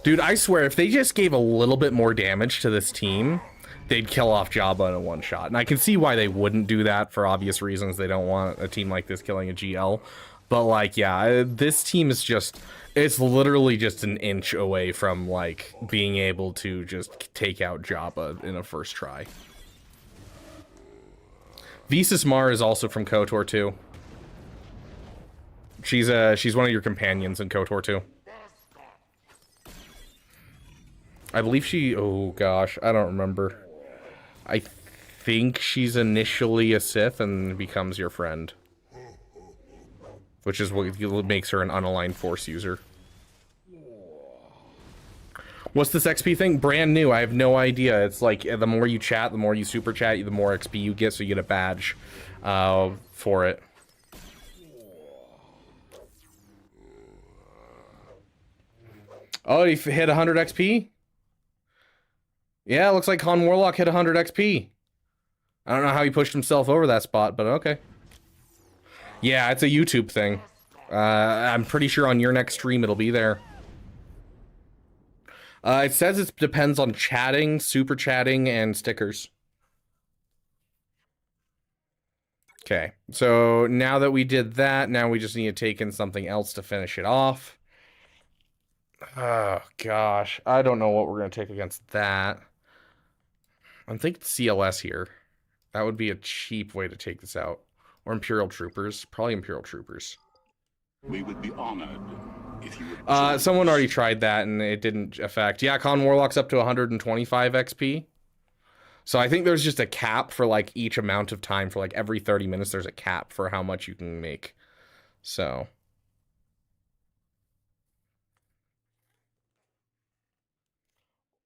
Dude, I swear, if they just gave a little bit more damage to this team, they'd kill off Jabba in a one-shot. And I can see why they wouldn't do that for obvious reasons. They don't want a team like this killing a GL. But, like, yeah, this team is just... It's literally just an inch away from, like, being able to just take out Jabba in a first try. Visas Mar is also from KOTOR 2. She's one of your companions in KOTOR 2. I believe she... Oh, gosh. I don't remember. I think she's initially a Sith and becomes your friend. Which is what makes her an unaligned Force user. What's this XP thing? Brand new. I have no idea. It's like the more you chat, the more you super chat, the more XP you get, so you get a badge for it. Oh, he hit 100 XP? Yeah, it looks like Con Warlock hit 100 XP. I don't know how he pushed himself over that spot, but okay. Yeah, it's a YouTube thing. I'm pretty sure on your next stream it'll be there. It says it depends on chatting, super chatting, and stickers. Okay, so now that we did that, now we just need to take in something else to finish it off. Oh, gosh. I don't know what we're going to take against that. I'm thinking CLS here. That would be a cheap way to take this out. Or Imperial Troopers. Probably Imperial Troopers. We would be honored if you would. Someone already tried that and it didn't affect. Yeah, Con Warlock's up to 125 XP. So I think there's just a cap for like each amount of time. For like every 30 minutes, there's a cap for how much you can make. So.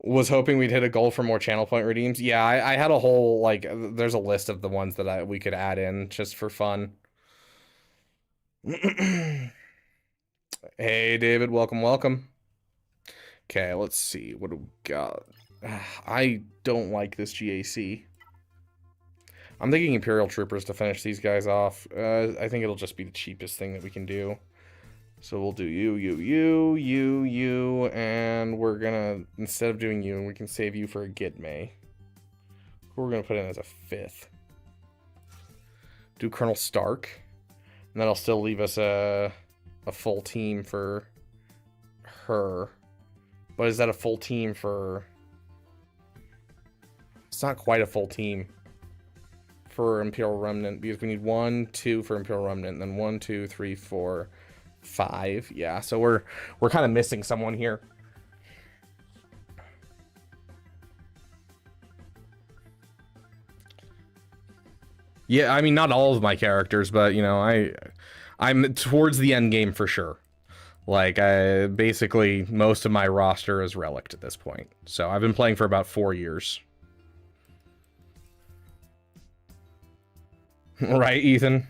Was hoping we'd hit a goal for more channel point redeems. Yeah, I had a whole, like, there's a list of the ones that we could add in just for fun. Hey, David, welcome, welcome. Okay, let's see. What do we got? I don't like this GAC. I'm thinking Imperial Troopers to finish these guys off. I think it'll just be the cheapest thing that we can do. So we'll do you, and we're gonna, instead of doing you, we can save you for a Gitme. Who we're gonna put in as a 5th. Do Colonel Stark. And that'll still leave us a full team for her. But is that a full team for... It's not quite a full team for Imperial Remnant, because we need 1, 2 for Imperial Remnant, and then 1, 2, 3, 4... 5. Yeah, so we're kind of missing someone here. Yeah, I mean, not all of my characters, but you know, I'm towards the end game for sure. Like, basically most of my roster is relict at this point. So I've been playing for about 4 years. Right, Ethan?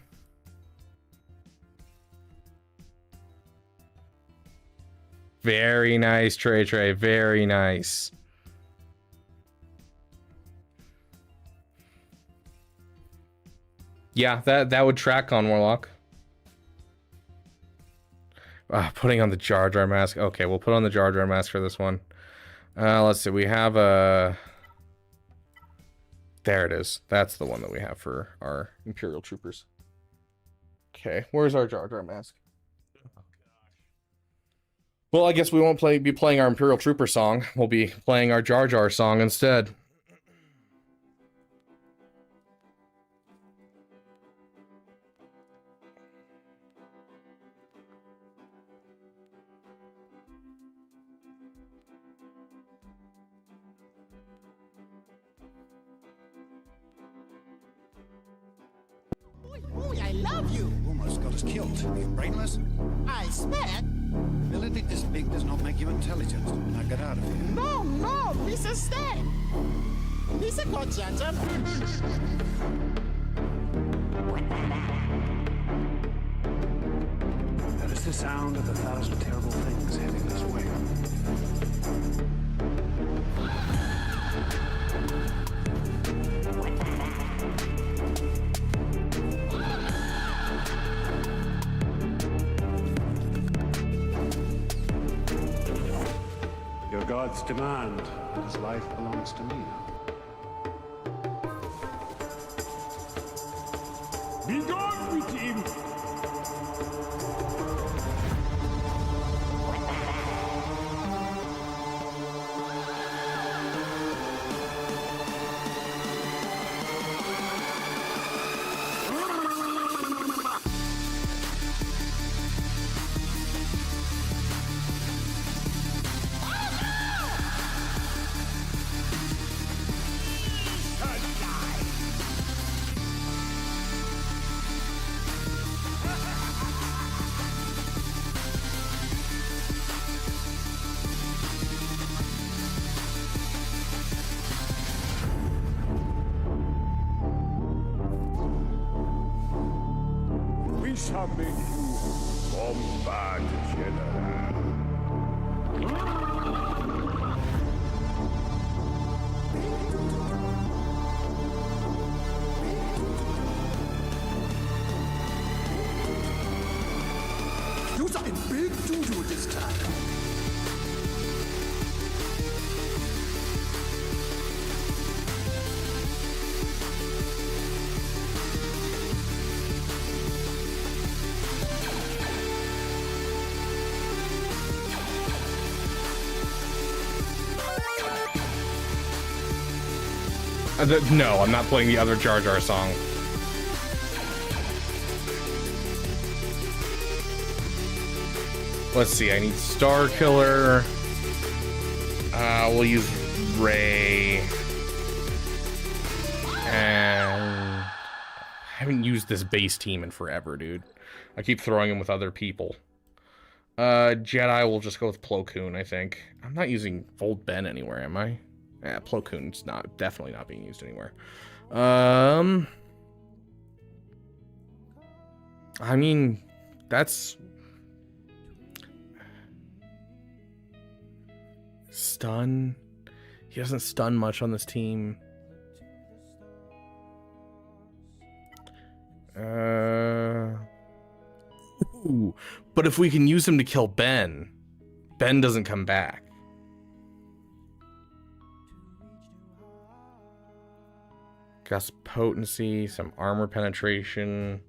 Very nice, Trey. Very nice. Yeah, that would track on Warlock. Putting on the Jar Jar mask. Okay, we'll put on the Jar Jar mask for this one. Let's see. We have a... There it is. That's the one that we have for our Imperial Troopers. Okay, where's our Jar Jar mask? Well, I guess we won't be playing our Imperial Trooper song. We'll be playing our Jar Jar song instead. Boy, I love you! Almost got us killed. Are you brainless? I swear! Ability this big does not make you intelligent. Now get out of here. No, please stay! Please go, Janja. That is the sound of 1,000 terrible things heading this way. God's demand, and his life belongs to me now. Be gone with him! shall make you bombard general. You are in big doo-doo this time. No, I'm not playing the other Jar Jar song. Let's see, I need Star Killer. We'll use Ray. And I haven't used this base team in forever, dude. I keep throwing him with other people. Jedi, we'll just go with Plo Koon, I think. I'm not using Old Ben anywhere, am I? Yeah, Plo Koon's definitely not being used anywhere. I mean, that's stun. He doesn't stun much on this team. Ooh, but if we can use him to kill Ben, Ben doesn't come back. Gust potency, some armor penetration.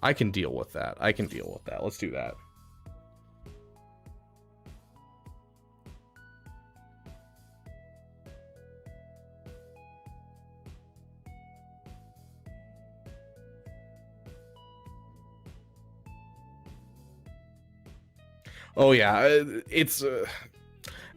I can deal with that. Let's do that. Oh yeah, it's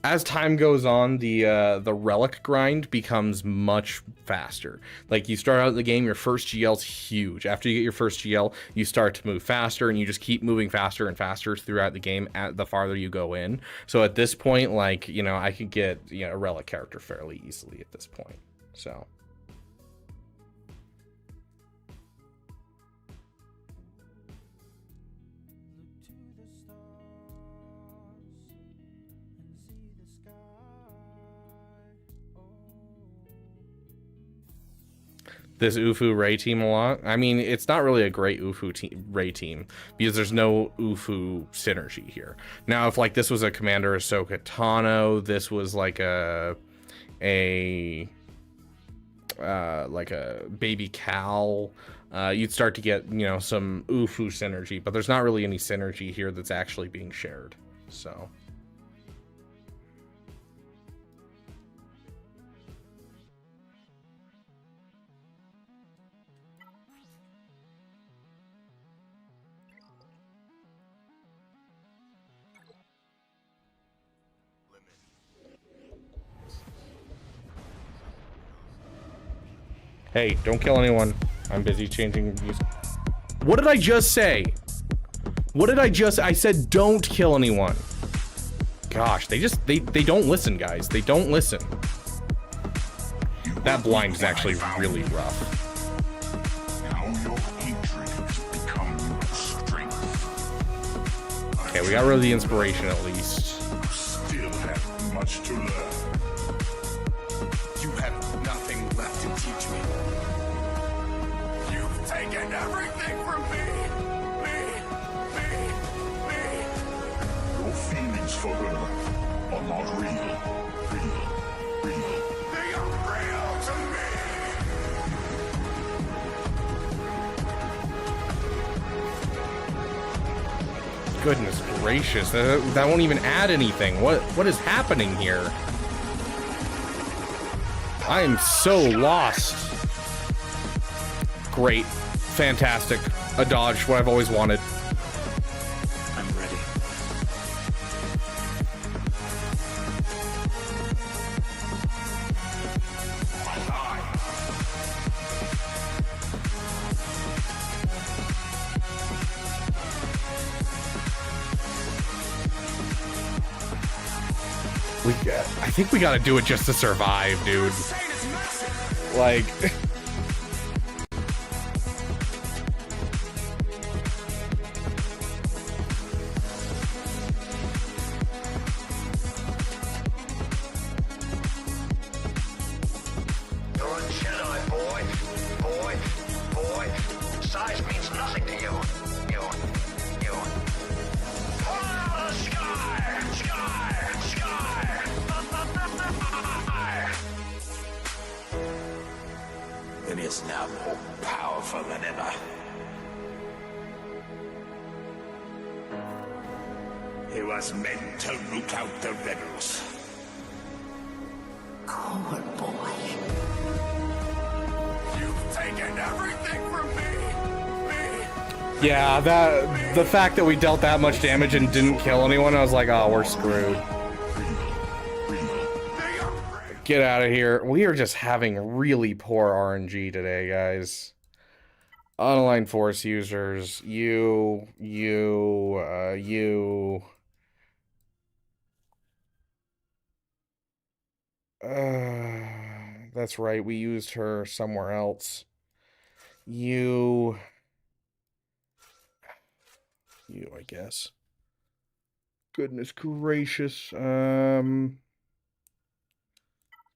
as time goes on, the relic grind becomes much faster. Like, you start out the game, your first GL's huge. After you get your first GL, you start to move faster, and you just keep moving faster and faster throughout the game the farther you go in. So at this point, like, you know, I could get, you know, a relic character fairly easily at this point. So this Ufu Ray team a lot. I mean, it's not really a great Ufu Ray team because there's no Ufu synergy here. Now, if like this was a Commander Ahsoka Tano, this was like a baby Cal, you'd start to get, you know, some Ufu synergy, but there's not really any synergy here that's actually being shared. So hey, don't kill anyone. I'm busy changing music. What did I just say? I said don't kill anyone. Gosh, they don't listen, guys. They don't listen. That blind is actually really rough. Now your hatred has become your strength. Okay, we got rid of the inspiration at least. You still have much to learn. You have nothing left to teach me. You've taken everything from me. Your feelings for her are not real. They are real to me. Goodness gracious, that won't even add anything. What is happening here? I am so lost. Great. Fantastic. A dodge, what I've always wanted. I'm ready. I think we gotta do it just to survive, dude. Like... It is now more powerful than ever. It was meant to root out the rebels. Coward boy. You've taken everything from me. Yeah, the fact that we dealt that much damage and didn't kill anyone, I was like, oh, we're screwed. Get out of here. We are just having really poor RNG today, guys. Unaligned force users, you. That's right, we used her somewhere else. You, I guess. Goodness gracious.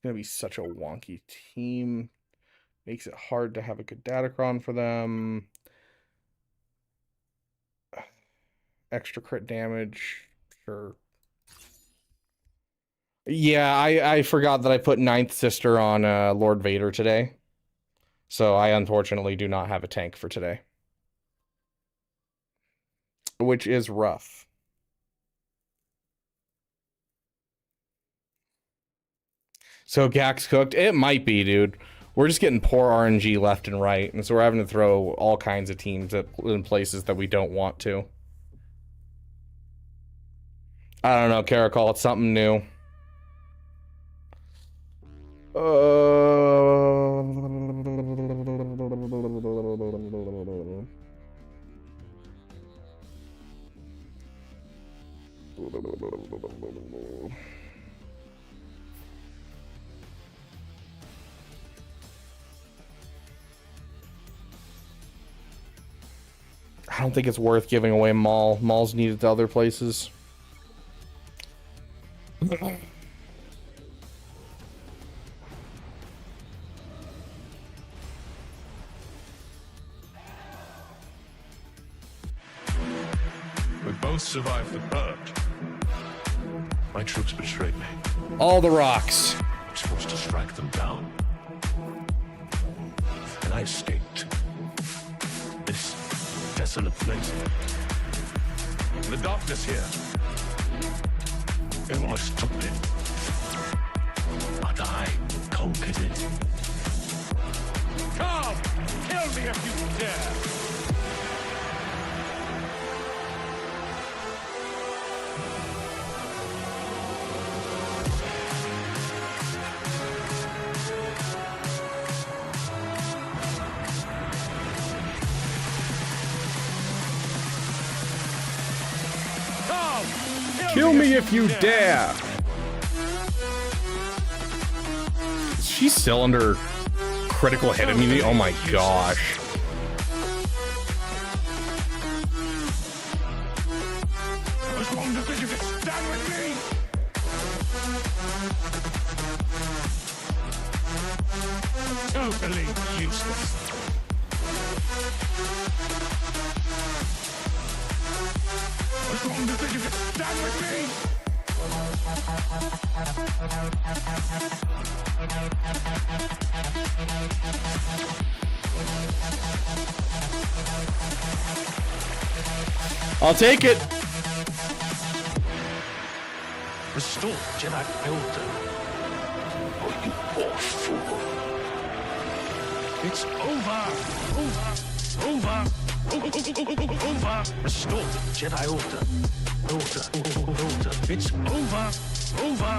Gonna be such a wonky team. Makes it hard to have a good datacron for them. Extra crit damage, sure. Yeah, I forgot that I put Ninth Sister on Lord Vader today. So I unfortunately do not have a tank for today. Which is rough. So GAC's cooked? It might be, dude. We're just getting poor RNG left and right, and so we're having to throw all kinds of teams in places that we don't want to. I don't know, Caracol, it's something new. I don't think it's worth giving away Maul. Maul's needed to other places. We both survived the purge. My troops betrayed me. All the rocks. I was forced to strike them down. And I escaped. This desolate place. The darkness here. It almost took me. But I conquered it. Come! Kill me if you dare! Kill me if you dare! She's still under critical hit immunity? Oh my gosh. I was wrong to think of it. Stand with me! Totally useless. I was wrong to think of it. Stand with me! I'll take it. Restore Jedi Elder. Oh, you poor fool. It's over. Over. Restore the Jedi Order. Order. It's over.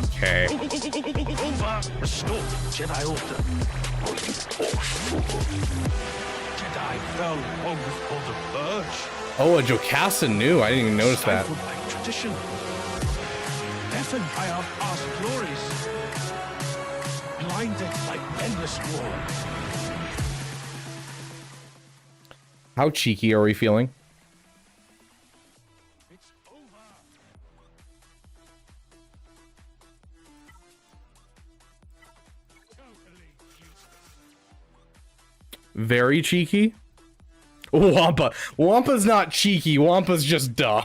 Okay. Over. Restore the Jedi Order. Oh, you poor fool. Jedi fell long before the purge. Oh, a Jocasta knew. I didn't even notice that. Stifled by tradition. Deafened by our past glories. Blinded by endless war. How cheeky are we feeling? It's over. Very cheeky. Wampa. Wampa's not cheeky. Wampa's just dumb.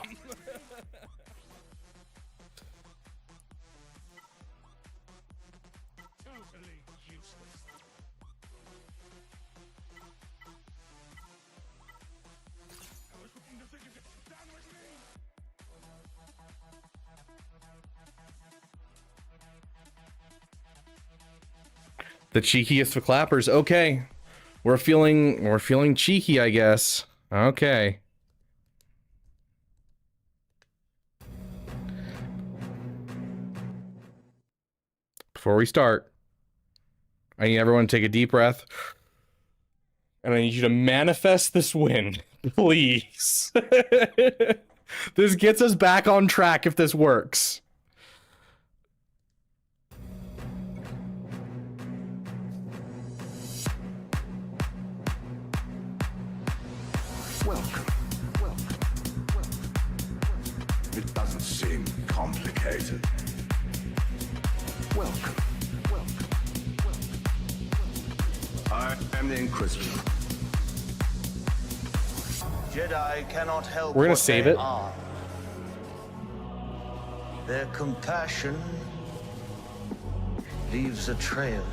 The cheekiest of clappers. Okay. We're feeling cheeky, I guess. Okay. Before we start, I need everyone to take a deep breath. And I need you to manifest this win, please. This gets us back on track if this works. It doesn't seem complicated. Welcome. I am the Inquisitor. Jedi cannot help. We're gonna what save they it. are. Their compassion leaves a trail.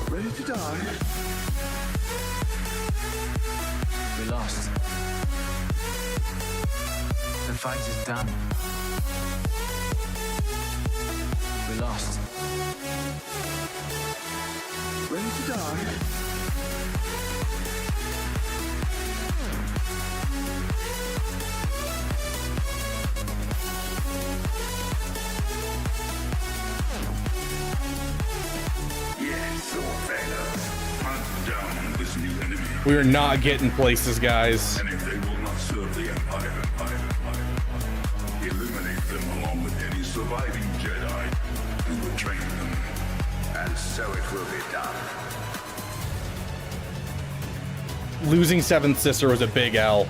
Ready to die? We lost. The fight is done. We lost. Ready to die? Yes, Orvana. Hunt down this new enemy. We are not getting places, guys. And if they will not serve the Empire, eliminate them along with any surviving Jedi who will train them. And so it will be done. Losing Seventh Sister was a big L.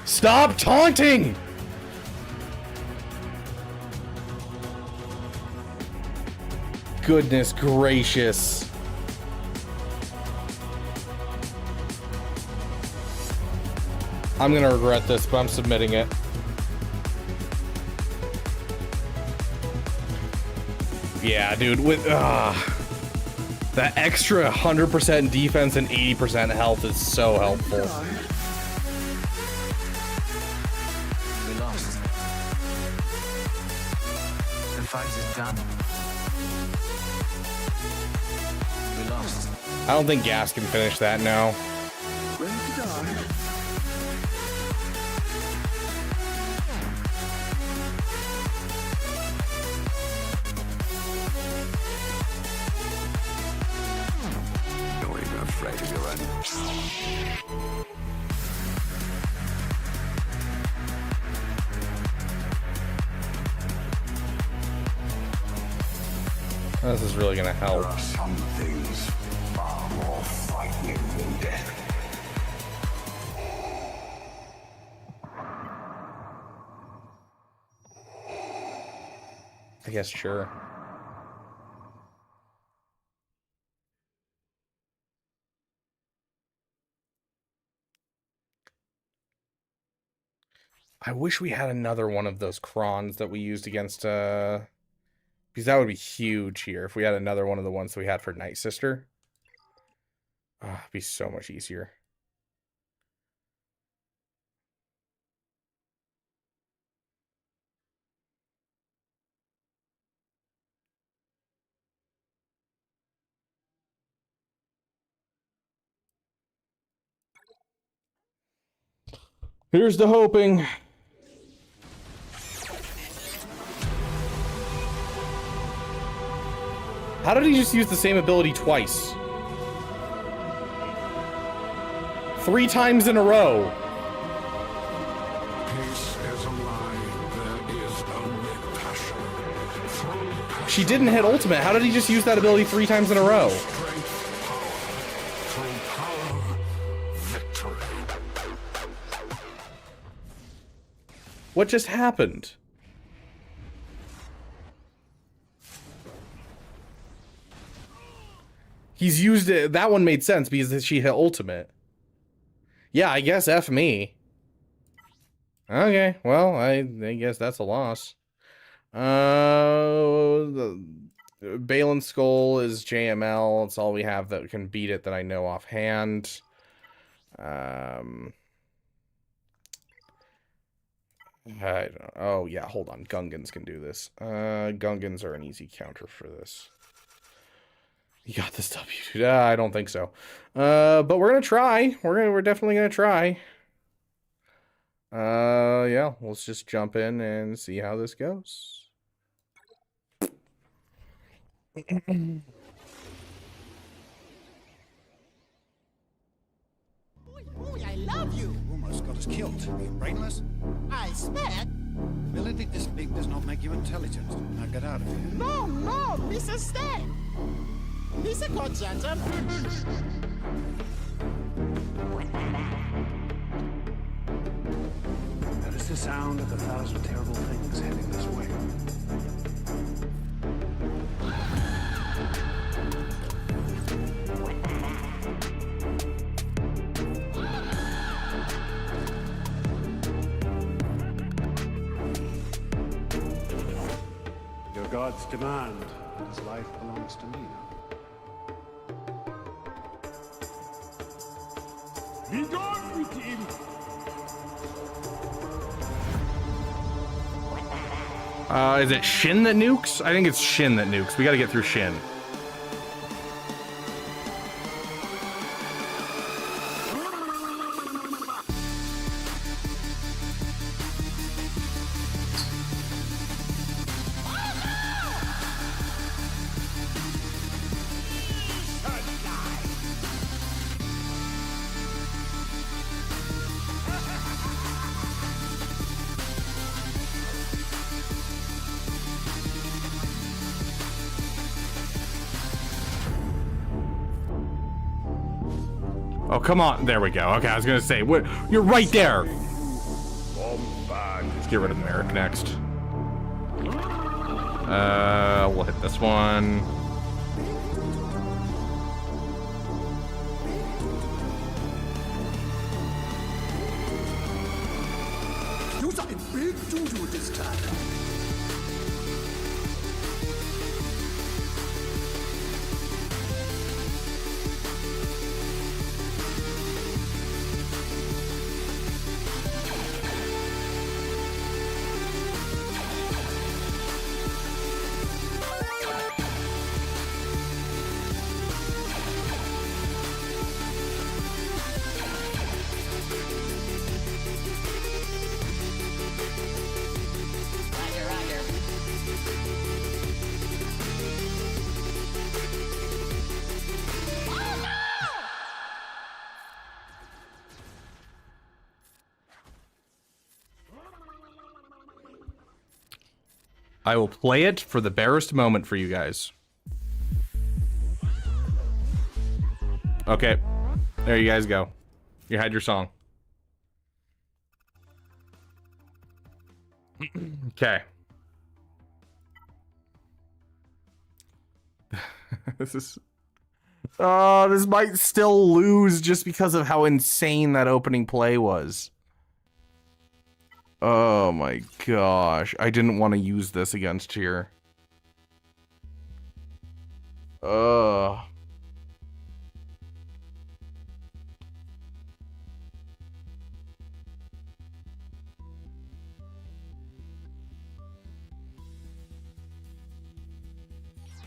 Stop taunting! Goodness gracious. I'm gonna regret this, but I'm submitting it. Yeah, dude, with that extra 100% defense and 80% health is so helpful. We lost. The fight is done. We lost. I don't think Gas can finish that now. Ready to die? You're even afraid of your own. This is really gonna help. There are some things far more frightening than death. I guess, sure. I wish we had another one of those crons that we used against, because that would be huge here if we had another one of the ones that we had for Night Sister. It'd be so much easier. Here's the hoping. How did he just use the same ability twice? 3 times in a row. Peace is a lie. There is only passion. Through passion. She didn't hit ultimate. How did he just use that ability 3 times in a row? Strength, power. Through power, victory. What just happened? He's used it. That one made sense because she hit ultimate. Yeah, I guess F me. Okay, well, I guess that's a loss. The Balin's Skull is JML. It's all we have that can beat it that I know offhand. I don't know. Oh, yeah, hold on. Gungans can do this. Gungans are an easy counter for this. You got this, W. I don't think so. But we're gonna try. We're definitely gonna try. Yeah, let's just jump in and see how this goes. I love you. Almost got us killed. Are you brainless? I expect. Ability this big does not make you intelligent. Now get out of here. No, no, Mr. Stay. Mr. Conchanta. That is the sound of 1,000 terrible things heading this way. Your gods demand that his life belongs to me now. Be gone with him! Is it Shin that nukes? I think it's Shin that nukes. We gotta get through Shin. Oh, come on. There we go. Okay, I was gonna say, what? You're right there. Let's get rid of Merrick next. We'll hit this one. Do something big doo-doo this time. I will play it for the barest moment for you guys. Okay. There you guys go. You had your song. Okay. This is... Oh, this might still lose just because of how insane that opening play was. Oh my gosh. I didn't want to use this against here. Ugh.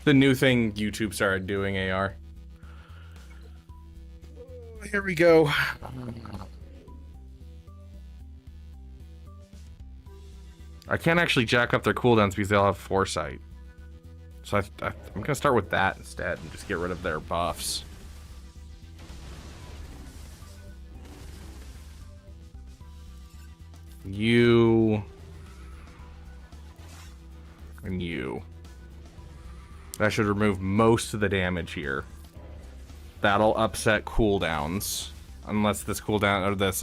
The new thing YouTube started doing, AR. Here we go. I can't actually jack up their cooldowns because they'll have foresight. So I'm going to start with that instead and just get rid of their buffs. You... and you. That should remove most of the damage here. That'll upset cooldowns. Unless this cooldown, or this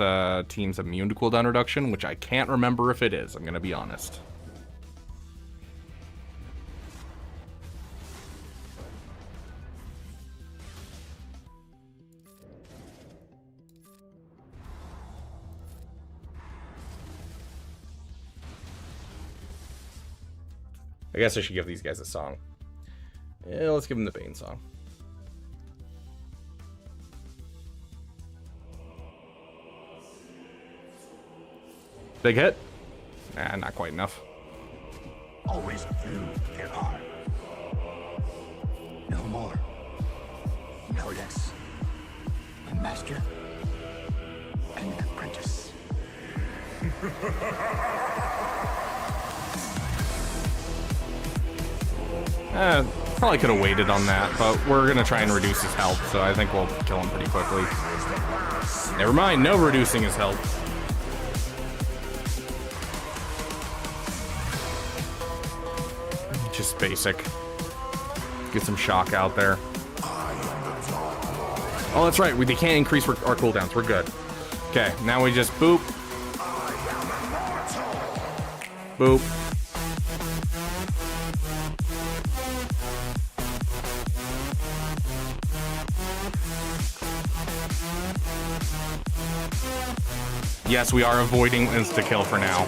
team's immune to cooldown reduction, which I can't remember if it is, I'm gonna be honest. I guess I should give these guys a song. Yeah, let's give them the Bane song. Big hit? Nah, not quite enough. Always through their heart. No more. No less. A master and an apprentice. Probably could have waited on that, but we're gonna try and reduce his health, so I think we'll kill him pretty quickly. Never mind, no reducing his health. Just basic. Get some shock out there. Oh, that's right. They can't increase our cooldowns. We're good. Okay, now we just boop. Boop. Yes, we are avoiding insta-kill for now.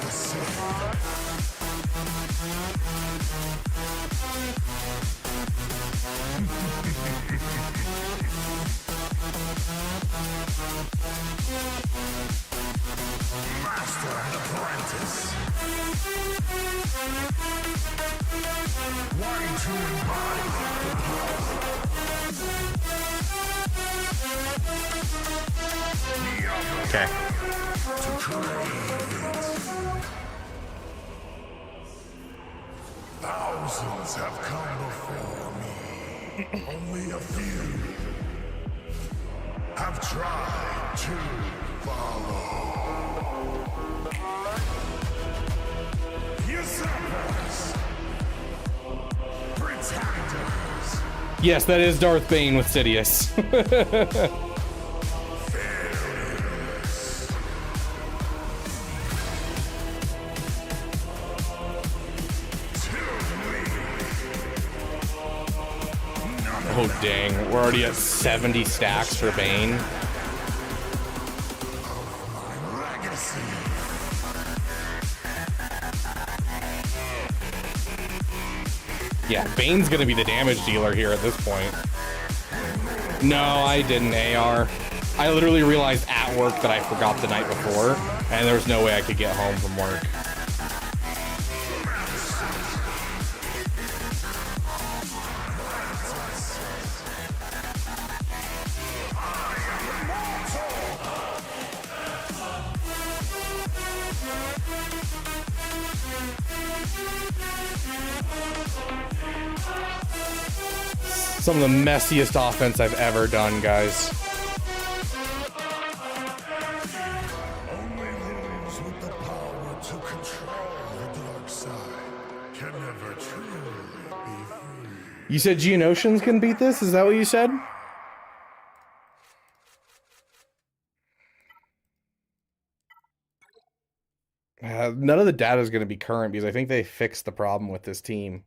Okay. Thousands have come before me. Only a few have tried to follow. Usurpers. Pretenders. Yes, that is Darth Bane with Sidious. Oh dang, we're already at 70 stacks for Bane. Yeah, Bane's gonna be the damage dealer here at this point. No, I didn't AR. I literally realized at work that I forgot the night before, and there was no way I could get home from work. Some of the messiest offense I've ever done, guys. Only those with the power to control the dark side can never truly be free. You said Geonosians can beat this? Is that what you said? None of the data is going to be current because I think they fixed the problem with this team.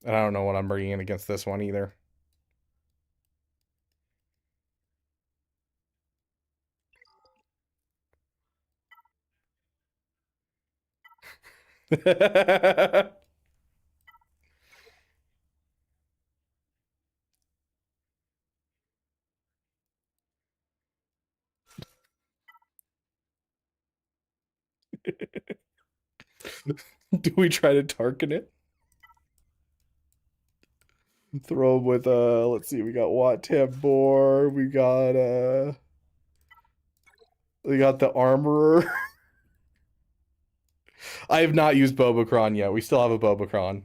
And I don't know what I'm bringing in against this one either. Do we try to Tarkin it? Throw him with let's see, we got Wat Tambor, we got the Armorer. I have not used Bobocron yet. We still have a Bobocron.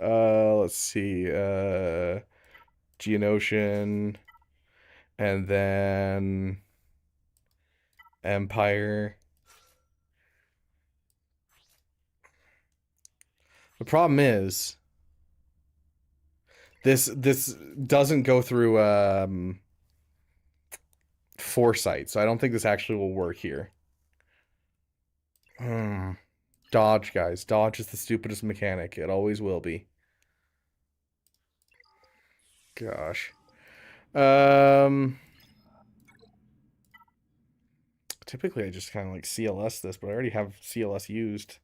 Let's see. Geonosian. And then Empire. The problem is this doesn't go through Foresight, so I don't think this actually will work here. Dodge, guys. Dodge is the stupidest mechanic. It always will be. Gosh. Typically I just kind of like CLS this, but I already have CLS used.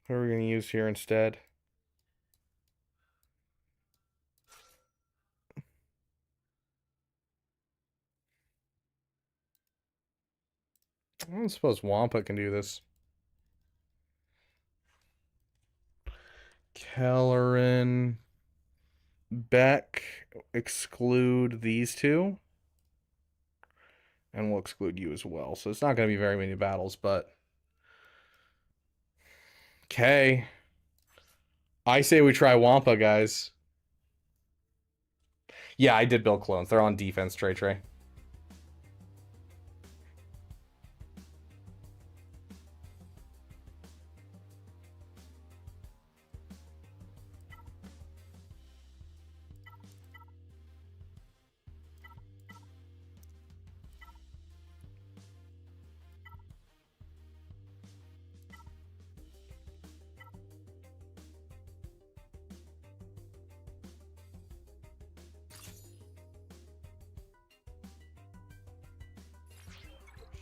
What are we going to use here instead? I don't suppose Wampa can do this. Kelleran, Beck, exclude these two. And we'll exclude you as well. So it's not going to be very many battles, but... Okay. I say we try Wampa, guys. Yeah, I did build clones. They're on defense, Trey.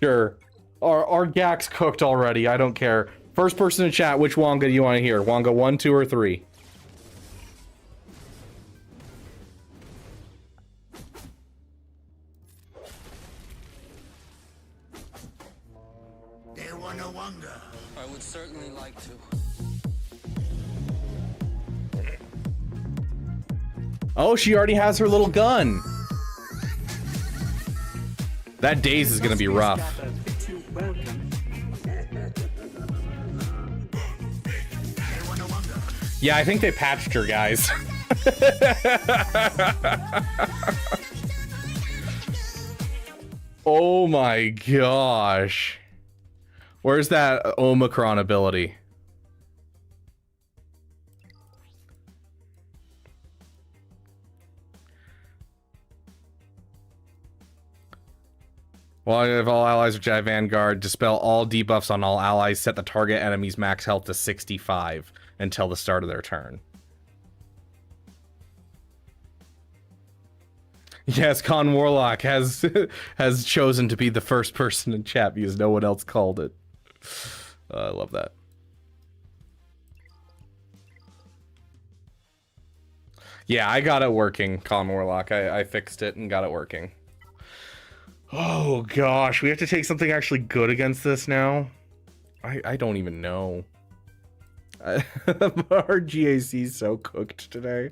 Sure. Our GAC's cooked already. I don't care. First person in chat, which Wonga do you want to hear? Wonga 1, 2, or 3? They want a Wonga. I would certainly like to. Oh, she already has her little gun. That daze is gonna be rough. Yeah, I think they patched her, guys. Oh my gosh. Where's that Omicron ability? Well, if all allies with Jedi Vanguard, dispel all debuffs on all allies, set the target enemy's max health to 65 until the start of their turn. Yes, Con Warlock has chosen to be the first person in chat because no one else called it. I love that. Yeah, I got it working, Con Warlock. I fixed it and got it working. Oh gosh, we have to take something actually good against this now. I don't even know. Our GAC is so cooked today.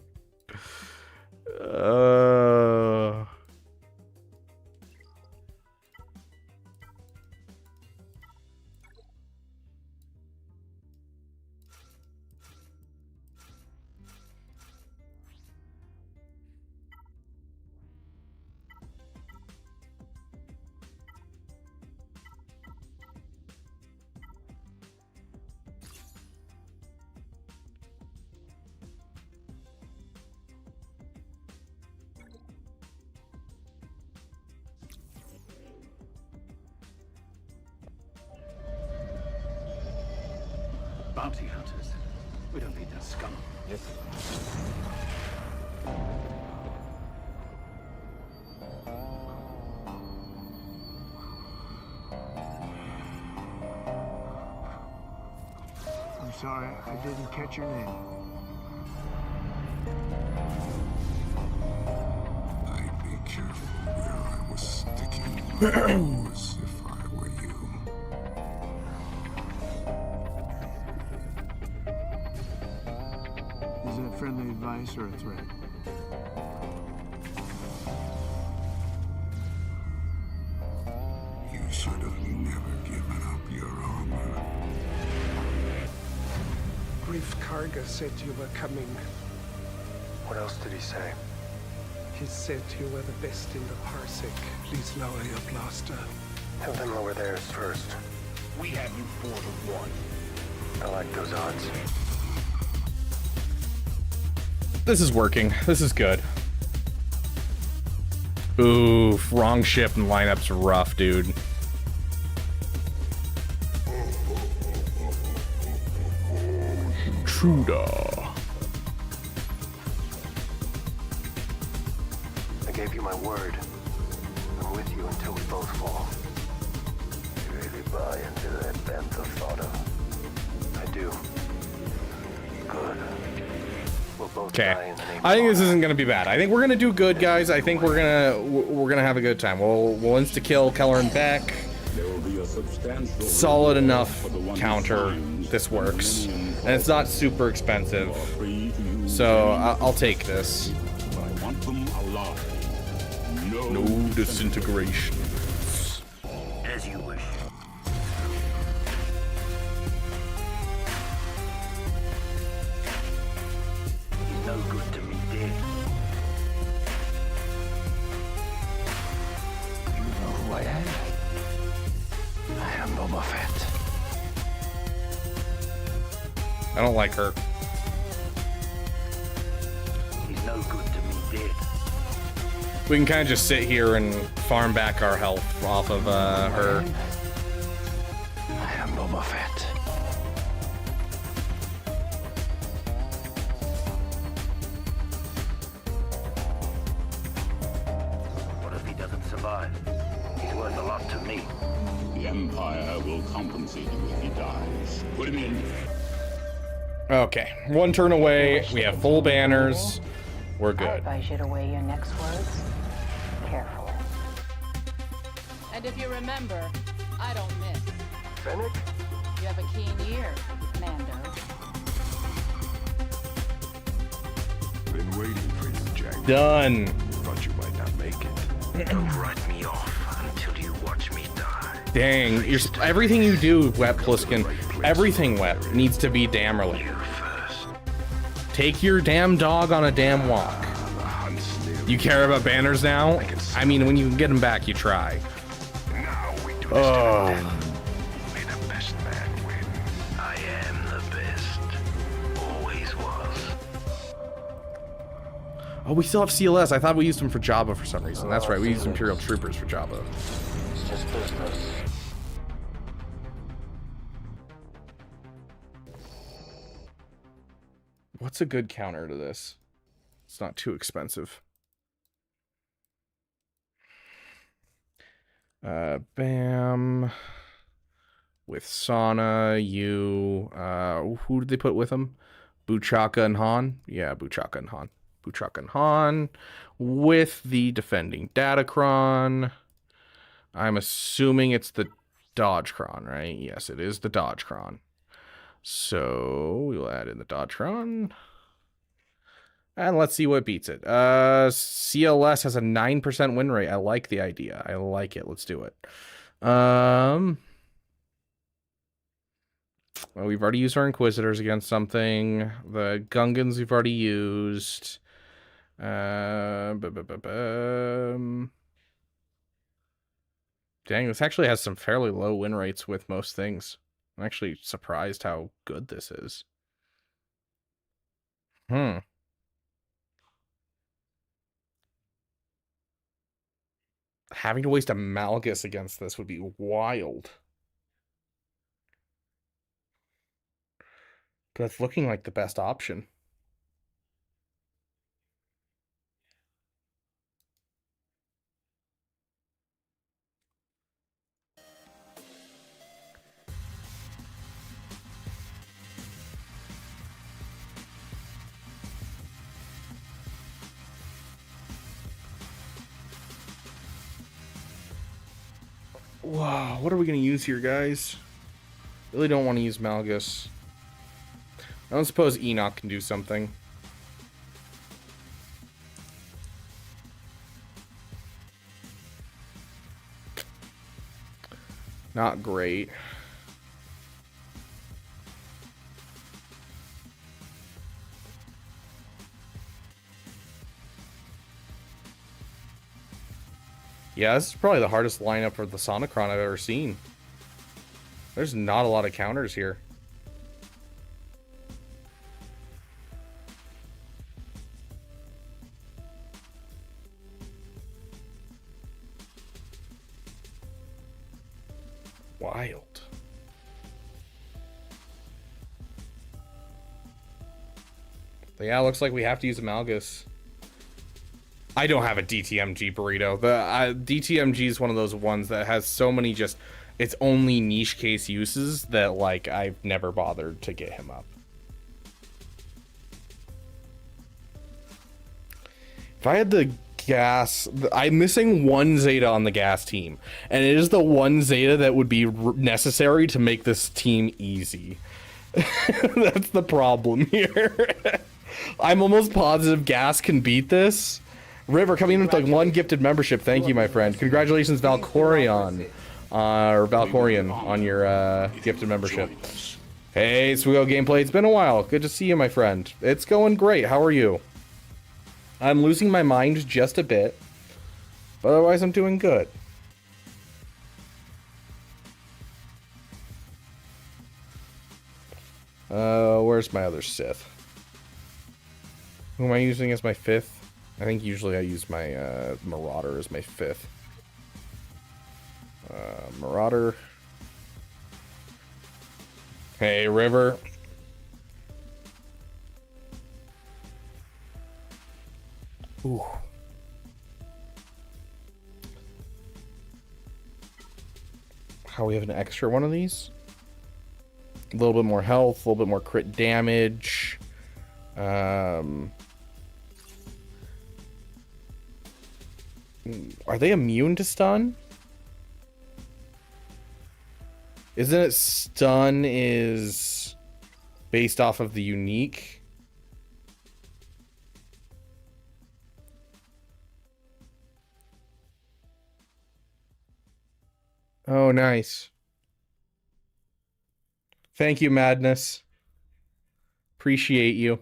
Bounty hunters. We don't need that scum. Yes. I'm sorry, I didn't catch your name. I'd be careful where I was sticking my nose if I were you. Is that friendly advice or a threat? You should have never given Grief Karga said you were coming. What else did he say? He said you were the best in the parsec. Please lower your blaster. Have them lower theirs first. We have you 4-1. I like those odds. This is working. This is good. Oof, wrong ship and lineup's rough, dude. Intruder. I gave you my word. I'm with you until we both fall. You really buy into that bantha fodder? I do. Good. We'll both die in the name I think of this isn't gonna be bad. I think we're gonna do good, guys. I think we're gonna have a good time. We'll insta kill Keller and Beck. Solid enough counter. This works, and it's not super expensive, so I'll take this. I want them alive. No disintegration. As you wish. He's no good to me, dead. You know who I am? I am Boba Fett. I don't like her. He's no good to me, dead. We can kind of just sit here and farm back our health off of her. I am Boba Fett. What if he doesn't survive? He's worth a lot to me. The Empire will compensate you if he dies. Put him in. Okay, one turn away. We have full banners. We're I good. advise you to weigh your next words carefully. And if you remember, I don't miss. Fennec? You have a keen ear, Mando. Been waiting for you, Jack. Done. Thought you might not make it. Don't write me off until you watch me die. Dang, everything you do, Wep Pliskin, everything Wep needs to be damn related. Take your damn dog on a damn walk. You care about banners now? I mean, when you can get them back, you try. Oh. May the best man win. I am the best. Always was. Oh, we still have CLS. I thought we used them for Jabba for some reason. That's right, we used Imperial Troopers for Jabba. It's just business. What's a good counter to this? It's not too expensive. Bam. With Sana, you, who did they put with him? Buchaka and Han? Yeah, Buchaka and Han. Buchaka and Han with the defending Datacron. I'm assuming it's the Dodgecron, right? Yes, it is the Dodgecron. So we'll add in the Dodgecron. And let's see what beats it. CLS has a 9% win rate. I like the idea. I like it. Let's do it. Well, we've already used our Inquisitors against something. The Gungans we've already used. Dang, this actually has some fairly low win rates with most things. I'm actually surprised how good this is. Having to waste a Malgus against this would be wild. But it's looking like the best option. Wow, what are we going to use here, guys? Really don't want to use Malgus. I don't suppose Enoch can do something. Not great. Yeah, this is probably the hardest lineup for the Sonicron I've ever seen. There's not a lot of counters here. Wild. But yeah, looks like we have to use Amalgus. I don't have a DTMG burrito. The DTMG is one of those ones that has so many just its only niche case uses that like I've never bothered to get him up. If I had the gas, I'm missing one Zeta on the gas team, and it is the one Zeta that would be necessary to make this team easy. That's the problem here. I'm almost positive gas can beat this. River coming in with like one gifted membership. Thank you, my friend. Congratulations, Valkorion, or Valkorion, on your gifted membership. Hey, Swigo Gameplay. It's been a while. Good to see you, my friend. It's going great. How are you? I'm losing my mind just a bit, but otherwise I'm doing good. Where's my other Sith? Who am I using as my fifth? I think usually I use my Marauder as my fifth. Marauder. Hey, River. Ooh. How we have an extra one of these? A little bit more health, a little bit more crit damage. Are they immune to stun? Isn't it stun is based off of the unique? Oh, nice. Thank you, Madness. Appreciate you.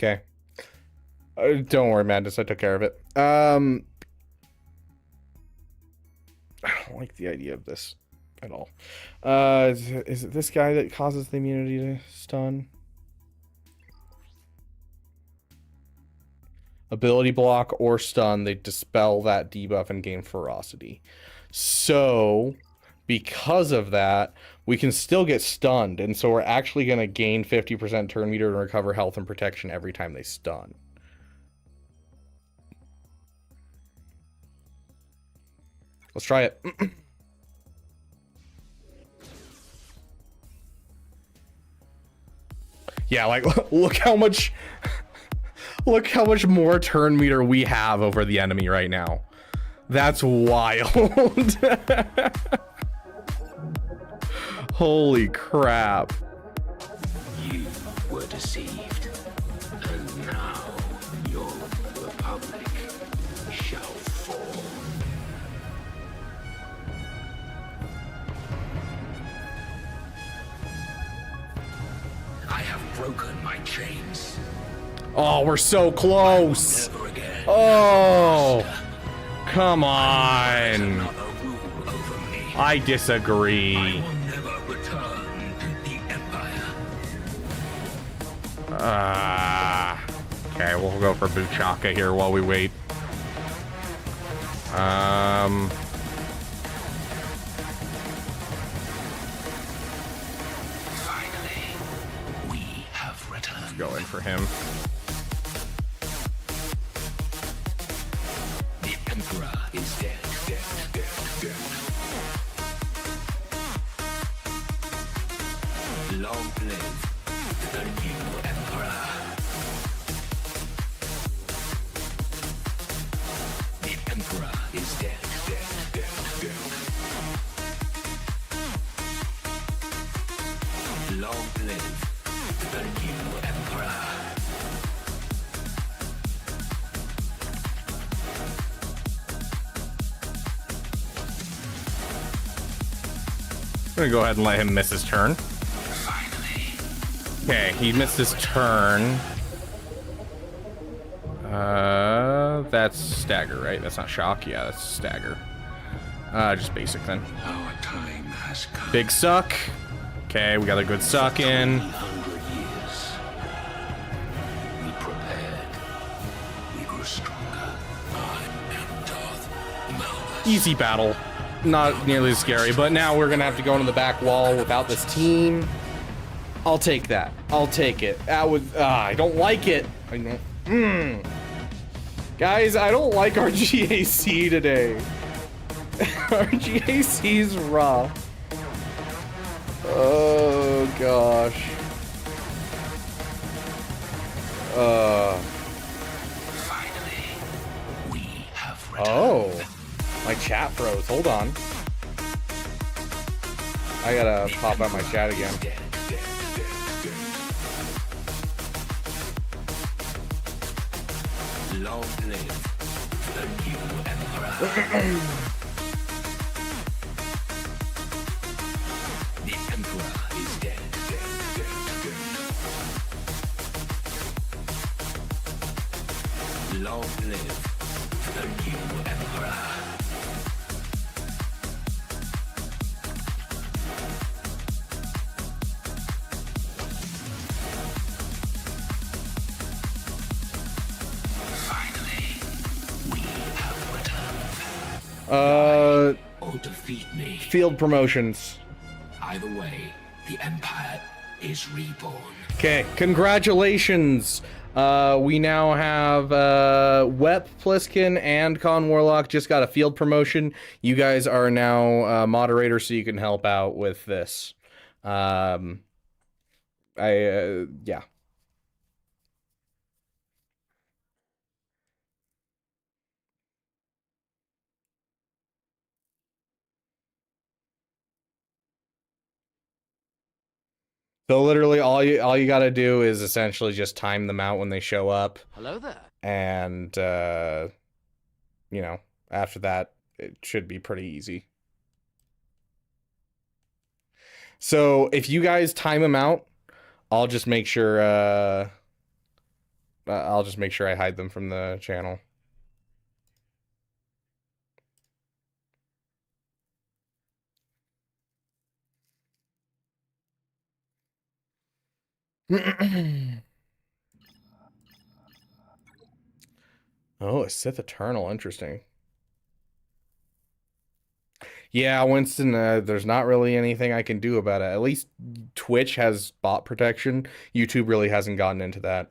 Okay. Don't worry, Madness. I took care of it. I don't like the idea of this at all. Is it this guy that causes the immunity to stun? Ability block or stun, they dispel that debuff and gain ferocity. So, because of that, we can still get stunned, and so we're actually going to gain 50% turn meter and recover health and protection every time they stun. Let's try it. Yeah, like, look how much more turn meter we have over the enemy right now. That's wild. Holy crap. You were deceived, and now your republic shall fall. I have broken my chains. Oh, we're so close. Oh, come on. I disagree. Okay, we'll go for Buchaka here while we wait. Finally, we have returned. Let's go in for him. The Emperor is dead. Long live the new Emperor. is dead, dead, dead, dead. Long live the new Emperor. I'm gonna go ahead and let him miss his turn. Okay, he missed his turn. That's stagger, right? That's not shock. Yeah, that's stagger. Just basic then. Our time has come. Big suck. Okay, we got a good suck in. 100 years. We prepared. We grew stronger. I am Darth Malbus. Easy battle. Not nearly as scary, but now we're gonna have to go into the back wall without this team. I'll take that. I'll take it. That was, I don't like it. I don't. Guys, I don't like our GAC today. Our GAC's rough. Oh gosh. Finally, we have Oh, my chat froze. Hold on. I gotta pop out my chat again. Long live the new Emperor. The Emperor is dead, dead, dead, dead. Long live the new Emperor. Or defeat me. Field promotions. Either way, the Empire is reborn. Okay, congratulations. We now have Wep, Pliskin, and Con Warlock just got a field promotion. You guys are now moderators, so you can help out with this. Yeah. So literally all you got to do is essentially just time them out when they show up. Hello there. And you know, after that it should be pretty easy. So if you guys time them out, I'll just make sure I hide them from the channel. Oh, a Sith Eternal, interesting. Yeah, Winston, there's not really anything I can do about it. At least Twitch has bot protection. YouTube really hasn't gotten into that.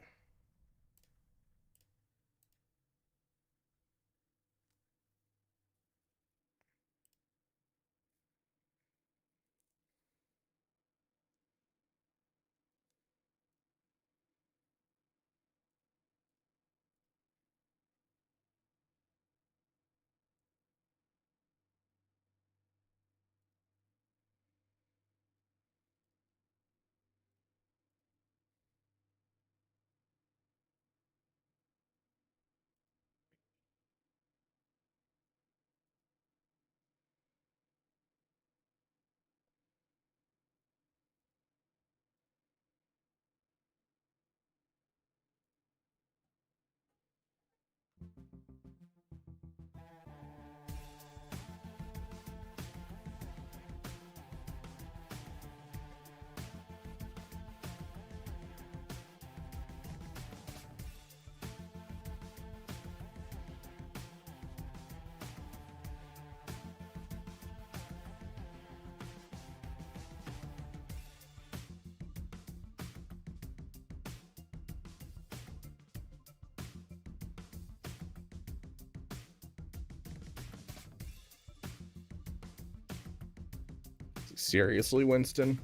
Seriously, Winston?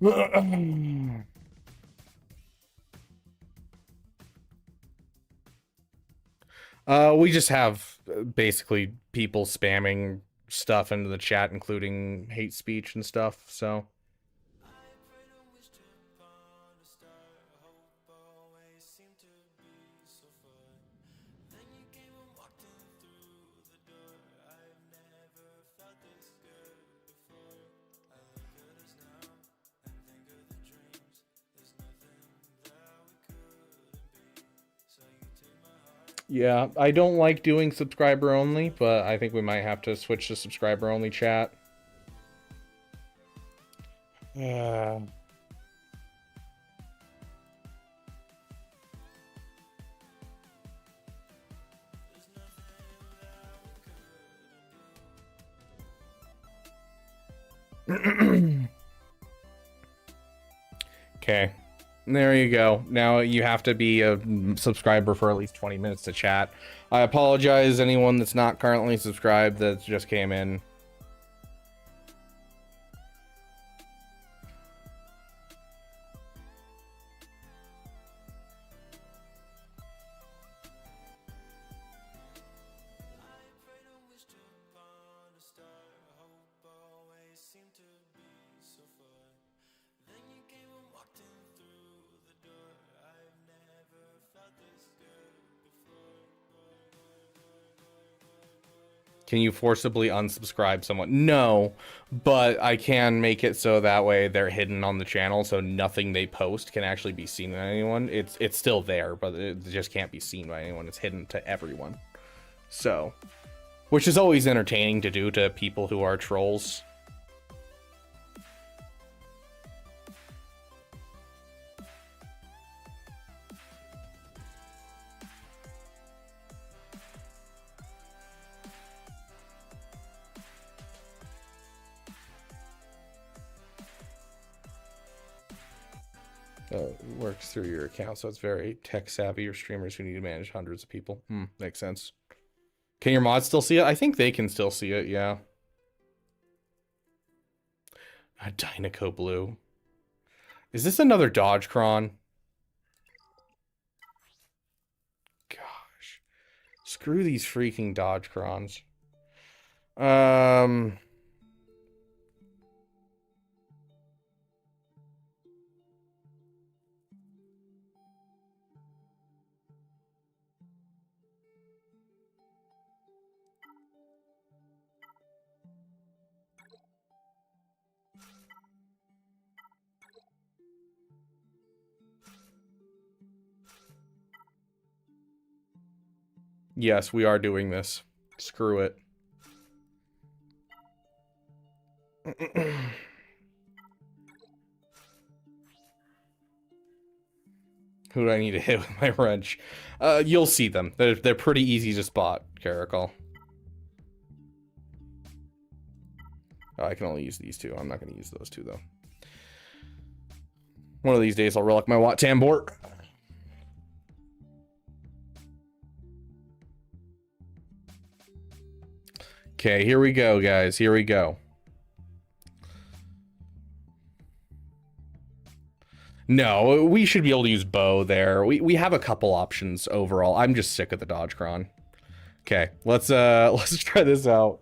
We just have basically people spamming stuff into the chat, including hate speech and stuff, so. Yeah, I don't like doing subscriber only, but I think we might have to switch to subscriber only chat. Yeah. Okay. There you go. Now you have to be a subscriber for at least 20 minutes to chat. I apologize anyone that's not currently subscribed that just came in. Can you forcibly unsubscribe someone? No, but I can make it so that way they're hidden on the channel, so nothing they post can actually be seen by anyone. It's still there, but it just can't be seen by anyone. It's hidden to everyone. So, which is always entertaining to do to people who are trolls. Works through your account, so it's very tech savvy. Or streamers who need to manage hundreds of people. Makes sense. Can your mods still see it? I think they can still see it, yeah. A Dynaco Blue. Is this another Dodgecron? Gosh. Screw these freaking Dodgecrons. Yes, we are doing this. Screw it. Who do I need to hit with my wrench? You'll see them. They're pretty easy to spot, Caracol. Oh, I can only use these two. I'm not going to use those two, though. One of these days, I'll relic my Wat Tambor. Okay, here we go, guys. Here we go. No, we should be able to use bow there. We have a couple options overall. I'm just sick of the Dodgecron. Okay, let's try this out.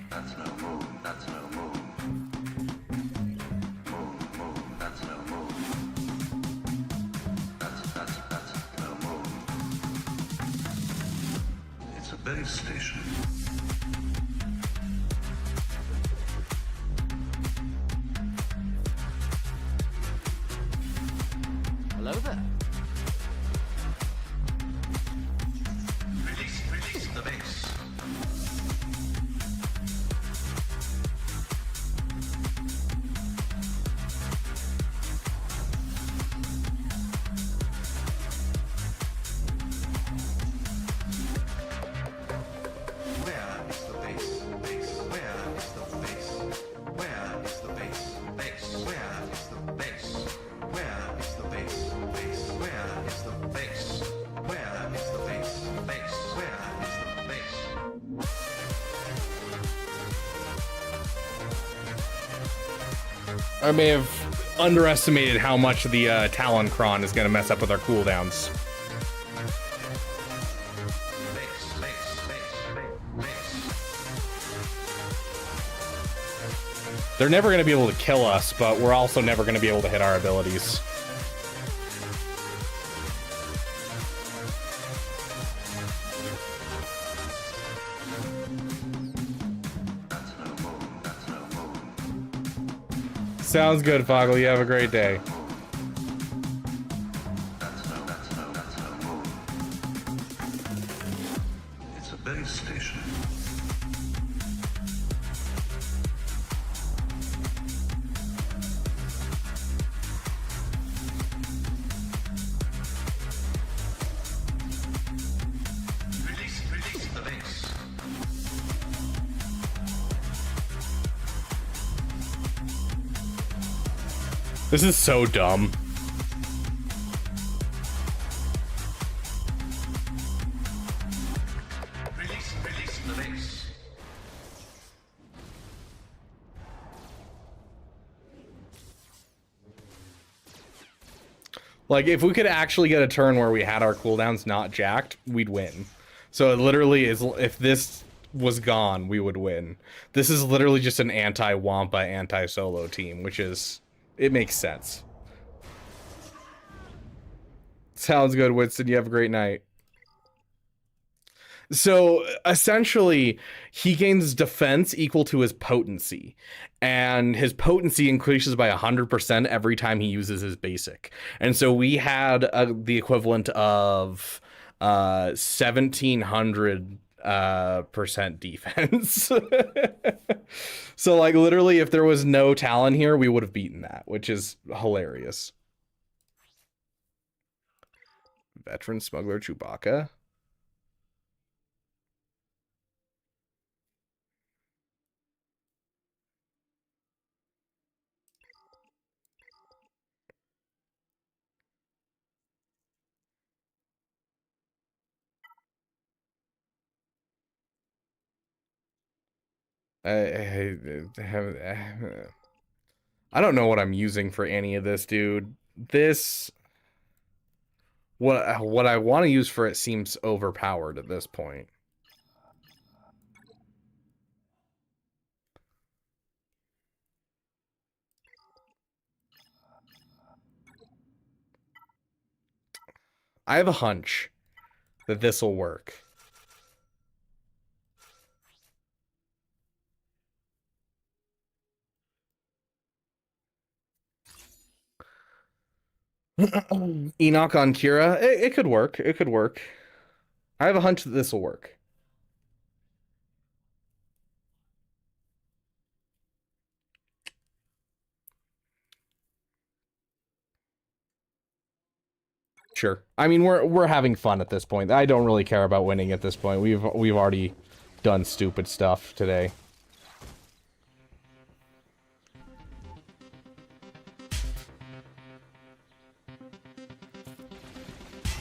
That's no move. That's no move. Move. That's no move. That's no move. It's a base station. Hello there. Release the base. Where is the base? I may have underestimated how much the Taloncron is going to mess up with our cooldowns. They're never going to be able to kill us, but we're also never going to be able to hit our abilities. Sounds good, Foggle. You have a great day. It's a base station. Release the base. This is so dumb. Release the base. Like, if we could actually get a turn where we had our cooldowns not jacked, we'd win. So it literally is, if this was gone, we would win. This is literally just an anti-Wampa, anti-solo team, which is... It makes sense. Sounds good, Winston. You have a great night. So, essentially, he gains defense equal to his potency. And his potency increases by 100% every time he uses his basic. And so we had the equivalent of 1,700 percent defense. So like literally if there was no Talon here, we would have beaten that, which is hilarious. Veteran smuggler Chewbacca. I don't know what I'm using for any of this, dude. This, what I want to use for it seems overpowered at this point. I have a hunch that this will work. Enoch on Kira. It could work. It could work. I have a hunch that this will work. Sure. I mean, we're having fun at this point. I don't really care about winning at this point. We've already done stupid stuff today.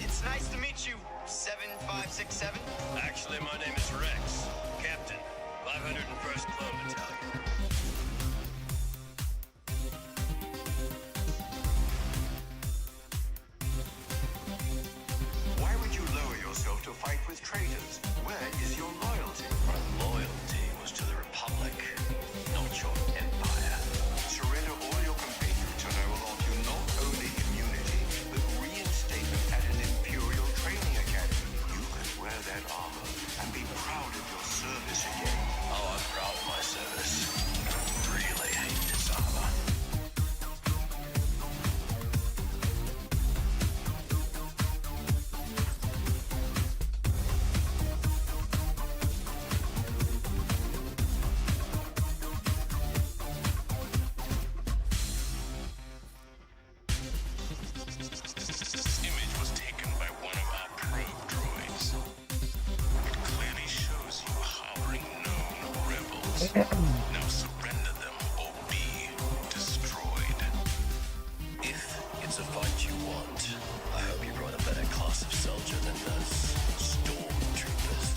It's nice to meet you, 7567. Actually, my name is Rex, Captain, 501st Clone Battalion. Why would you lower yourself to fight with traitors? Where is your loyalty? My loyalty was to the Republic, not your empire. Surrender all your compatriots and I will offer you not only immunity, but reinstatement at an Imperial training academy. You could wear that armor and be proud of your service again. Oh, I'm proud of my service. Really hate this armor. This image was taken by one of our probe droids. It clearly shows you harboring known rebels. Now surrender them or be destroyed. If it's a fight you want, I hope you brought a better class of soldier than those stormtroopers.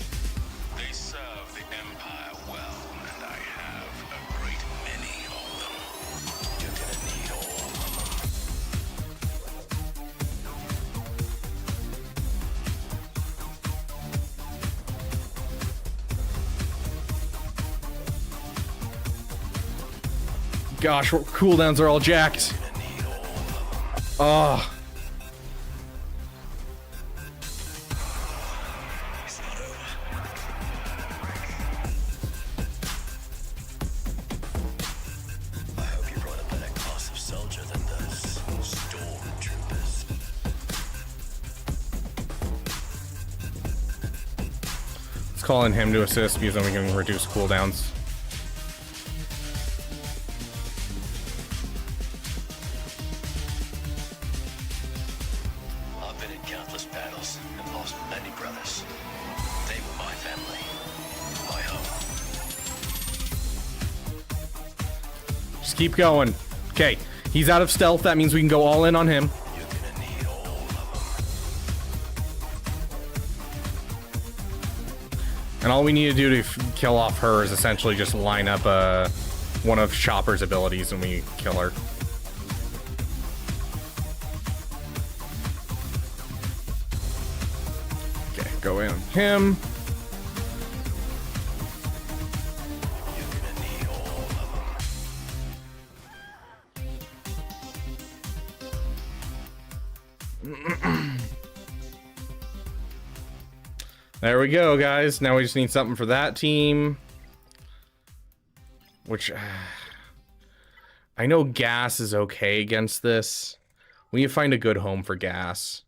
They serve the Empire well, and I have a great many of them. You're gonna gosh, cooldowns are all jacked. Oh. I hope you brought a better class of soldier than those stormtroopers. Let's call in him to assist because then we can reduce cooldowns. I've been in countless battles and lost many brothers. They were my family, my home. Just keep going. Okay, he's out of stealth. That means we can go all in on him. And all we need to do to kill off her is essentially just line up one of Chopper's abilities and we kill her. Okay, go in on him. There we go, guys. Now we just need something for that team. Which, I know gas is okay against this. We need to find a good home for gas.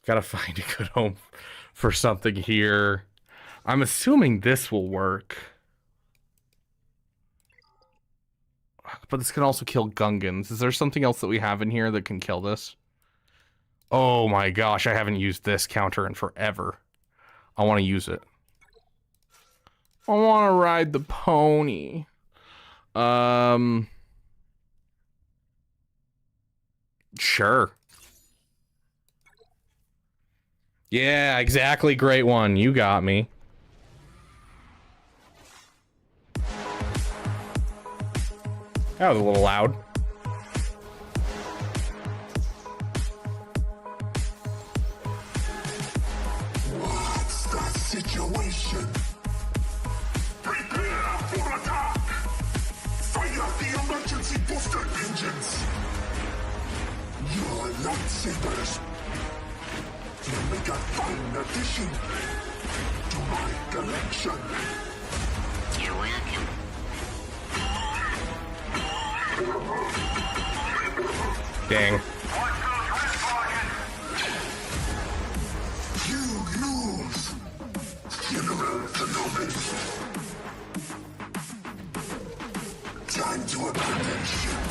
Gotta find a good home for something here. I'm assuming this will work. But this can also kill Gungans. Is there something else that we have in here that can kill this? Oh my gosh, I haven't used this counter in forever. I want to use it. I want to ride the pony. Sure. Yeah, exactly. Great one. You got me. That was a little loud. What's the situation? Prepare for attack! Fire the emergency booster engines! Your lightsabers will make a fine addition to my collection. You're welcome. Dang. You lose, General Kenobi. Time to abandon ship.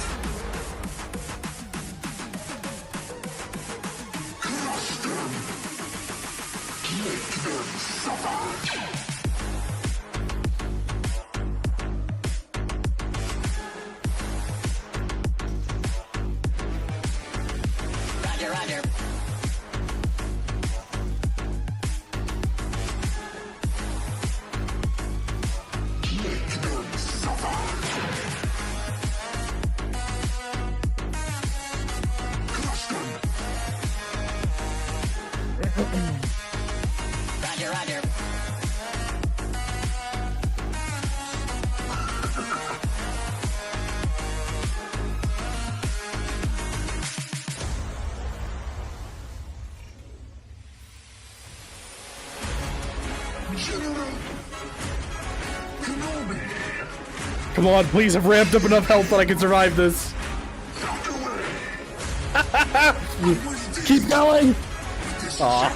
Crush them. Make them suffer. Come on, please have ramped up enough health that I can survive this. Keep going! Aw.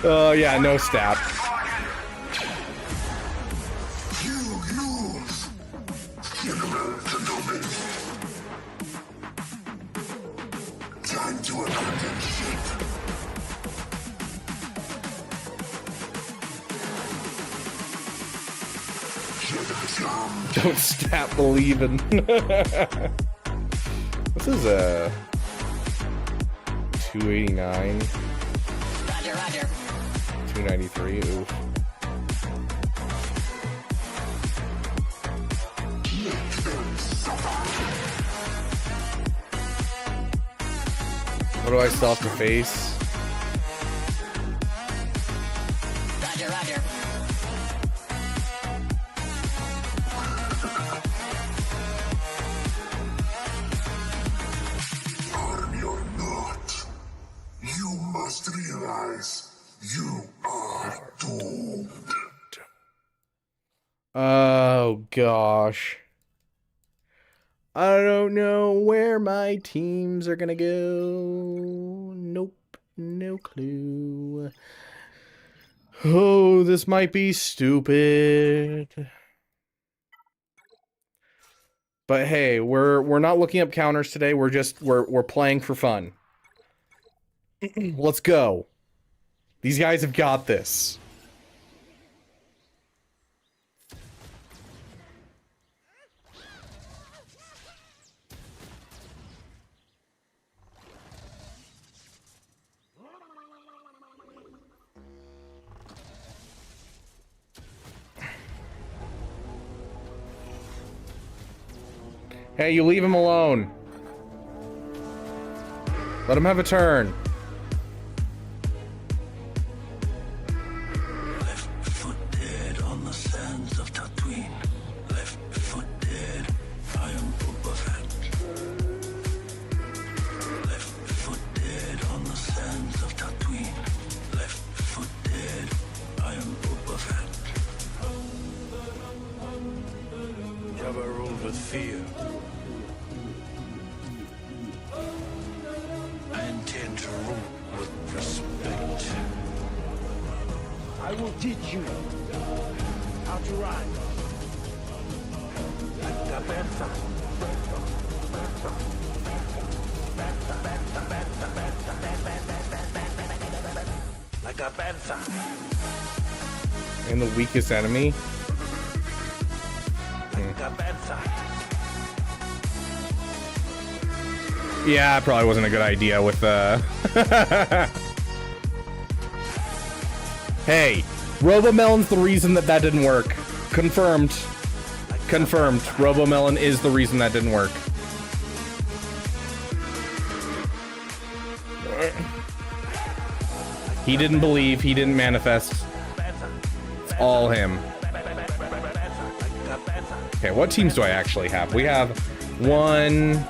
Oh yeah, no stab. Time to abandon ship. Don't stab believing. This is a 289. 293. Oof. What do I still have to face? Roger, roger. I'm your not. You must realize you are doomed. Oh gosh. I don't know where my teams are gonna go. Nope, no clue. Oh, this might be stupid. But hey, we're not looking up counters today. We're playing for fun. Let's go. These guys have got this. Hey, you leave him alone. Let him have a turn. Left foot dead on the sands of Tatooine. Left foot dead. I am Boba Fett. Left foot dead on the sands of Tatooine. Left foot dead. I am Boba Fett. Jabba ruled with fear. I intend to rule with respect. I will teach you how to ride. La Bertha. Like a Bertha. And the weakest enemy? Like a Bertha. Yeah, probably wasn't a good idea with Hey, Robomelon's the reason that didn't work. Confirmed. Confirmed. Robomelon is the reason that didn't work. He didn't believe, he didn't manifest. It's all him. Okay, what teams do I actually have? We have 1,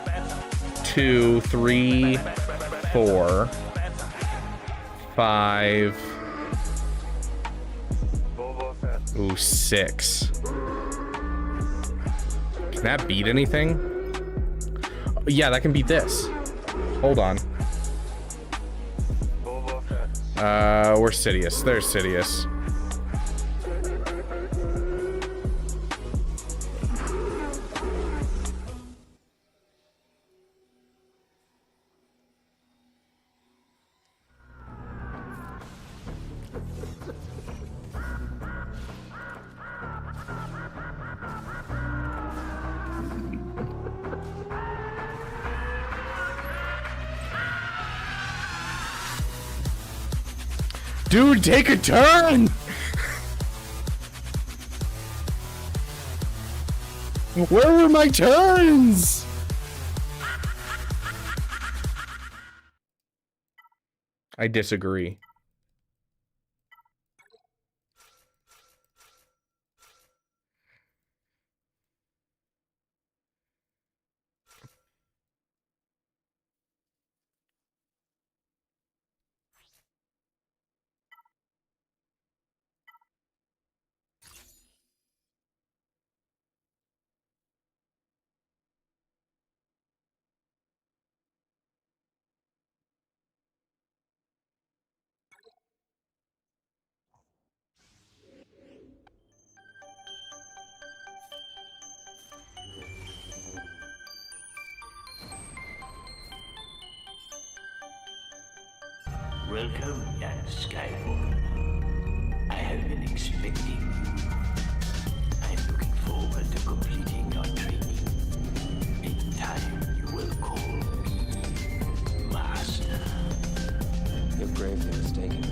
2, 3, 4, 5. Ooh, 6. Can that beat anything? Yeah, that can beat this. Hold on. Where's Sidious? There's Sidious. Dude, take a turn! Where were my turns? I disagree. Welcome, young Skywalker. I have been expecting you. I'm looking forward to completing your training. In time, you will call me Master. You're gravely mistaken.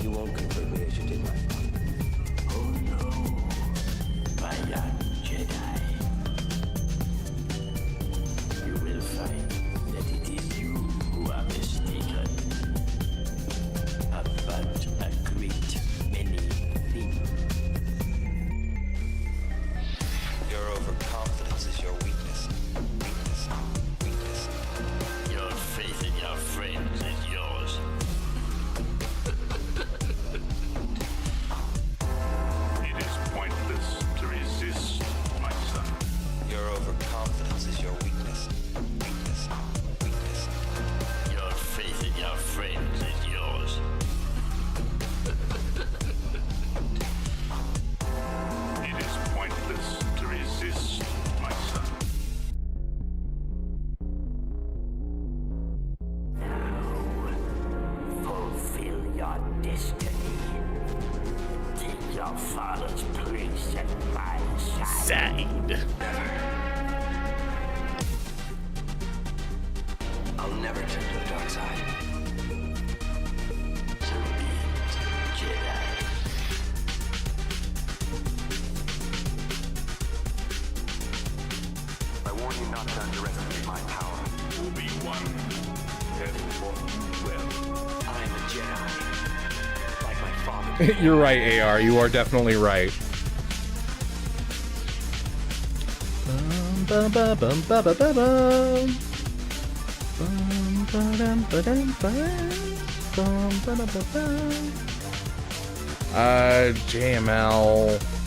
You won't conclude me as you did my father. Oh no, my young Jedi. You will find that it is you father's place at my side. I'll never turn to the dark side. So be it, Jedi. I warn you not to underestimate my power. Obi-Wan has fought you well. I'm a Jedi. Like my father. You're right, AR. You are definitely right. JML.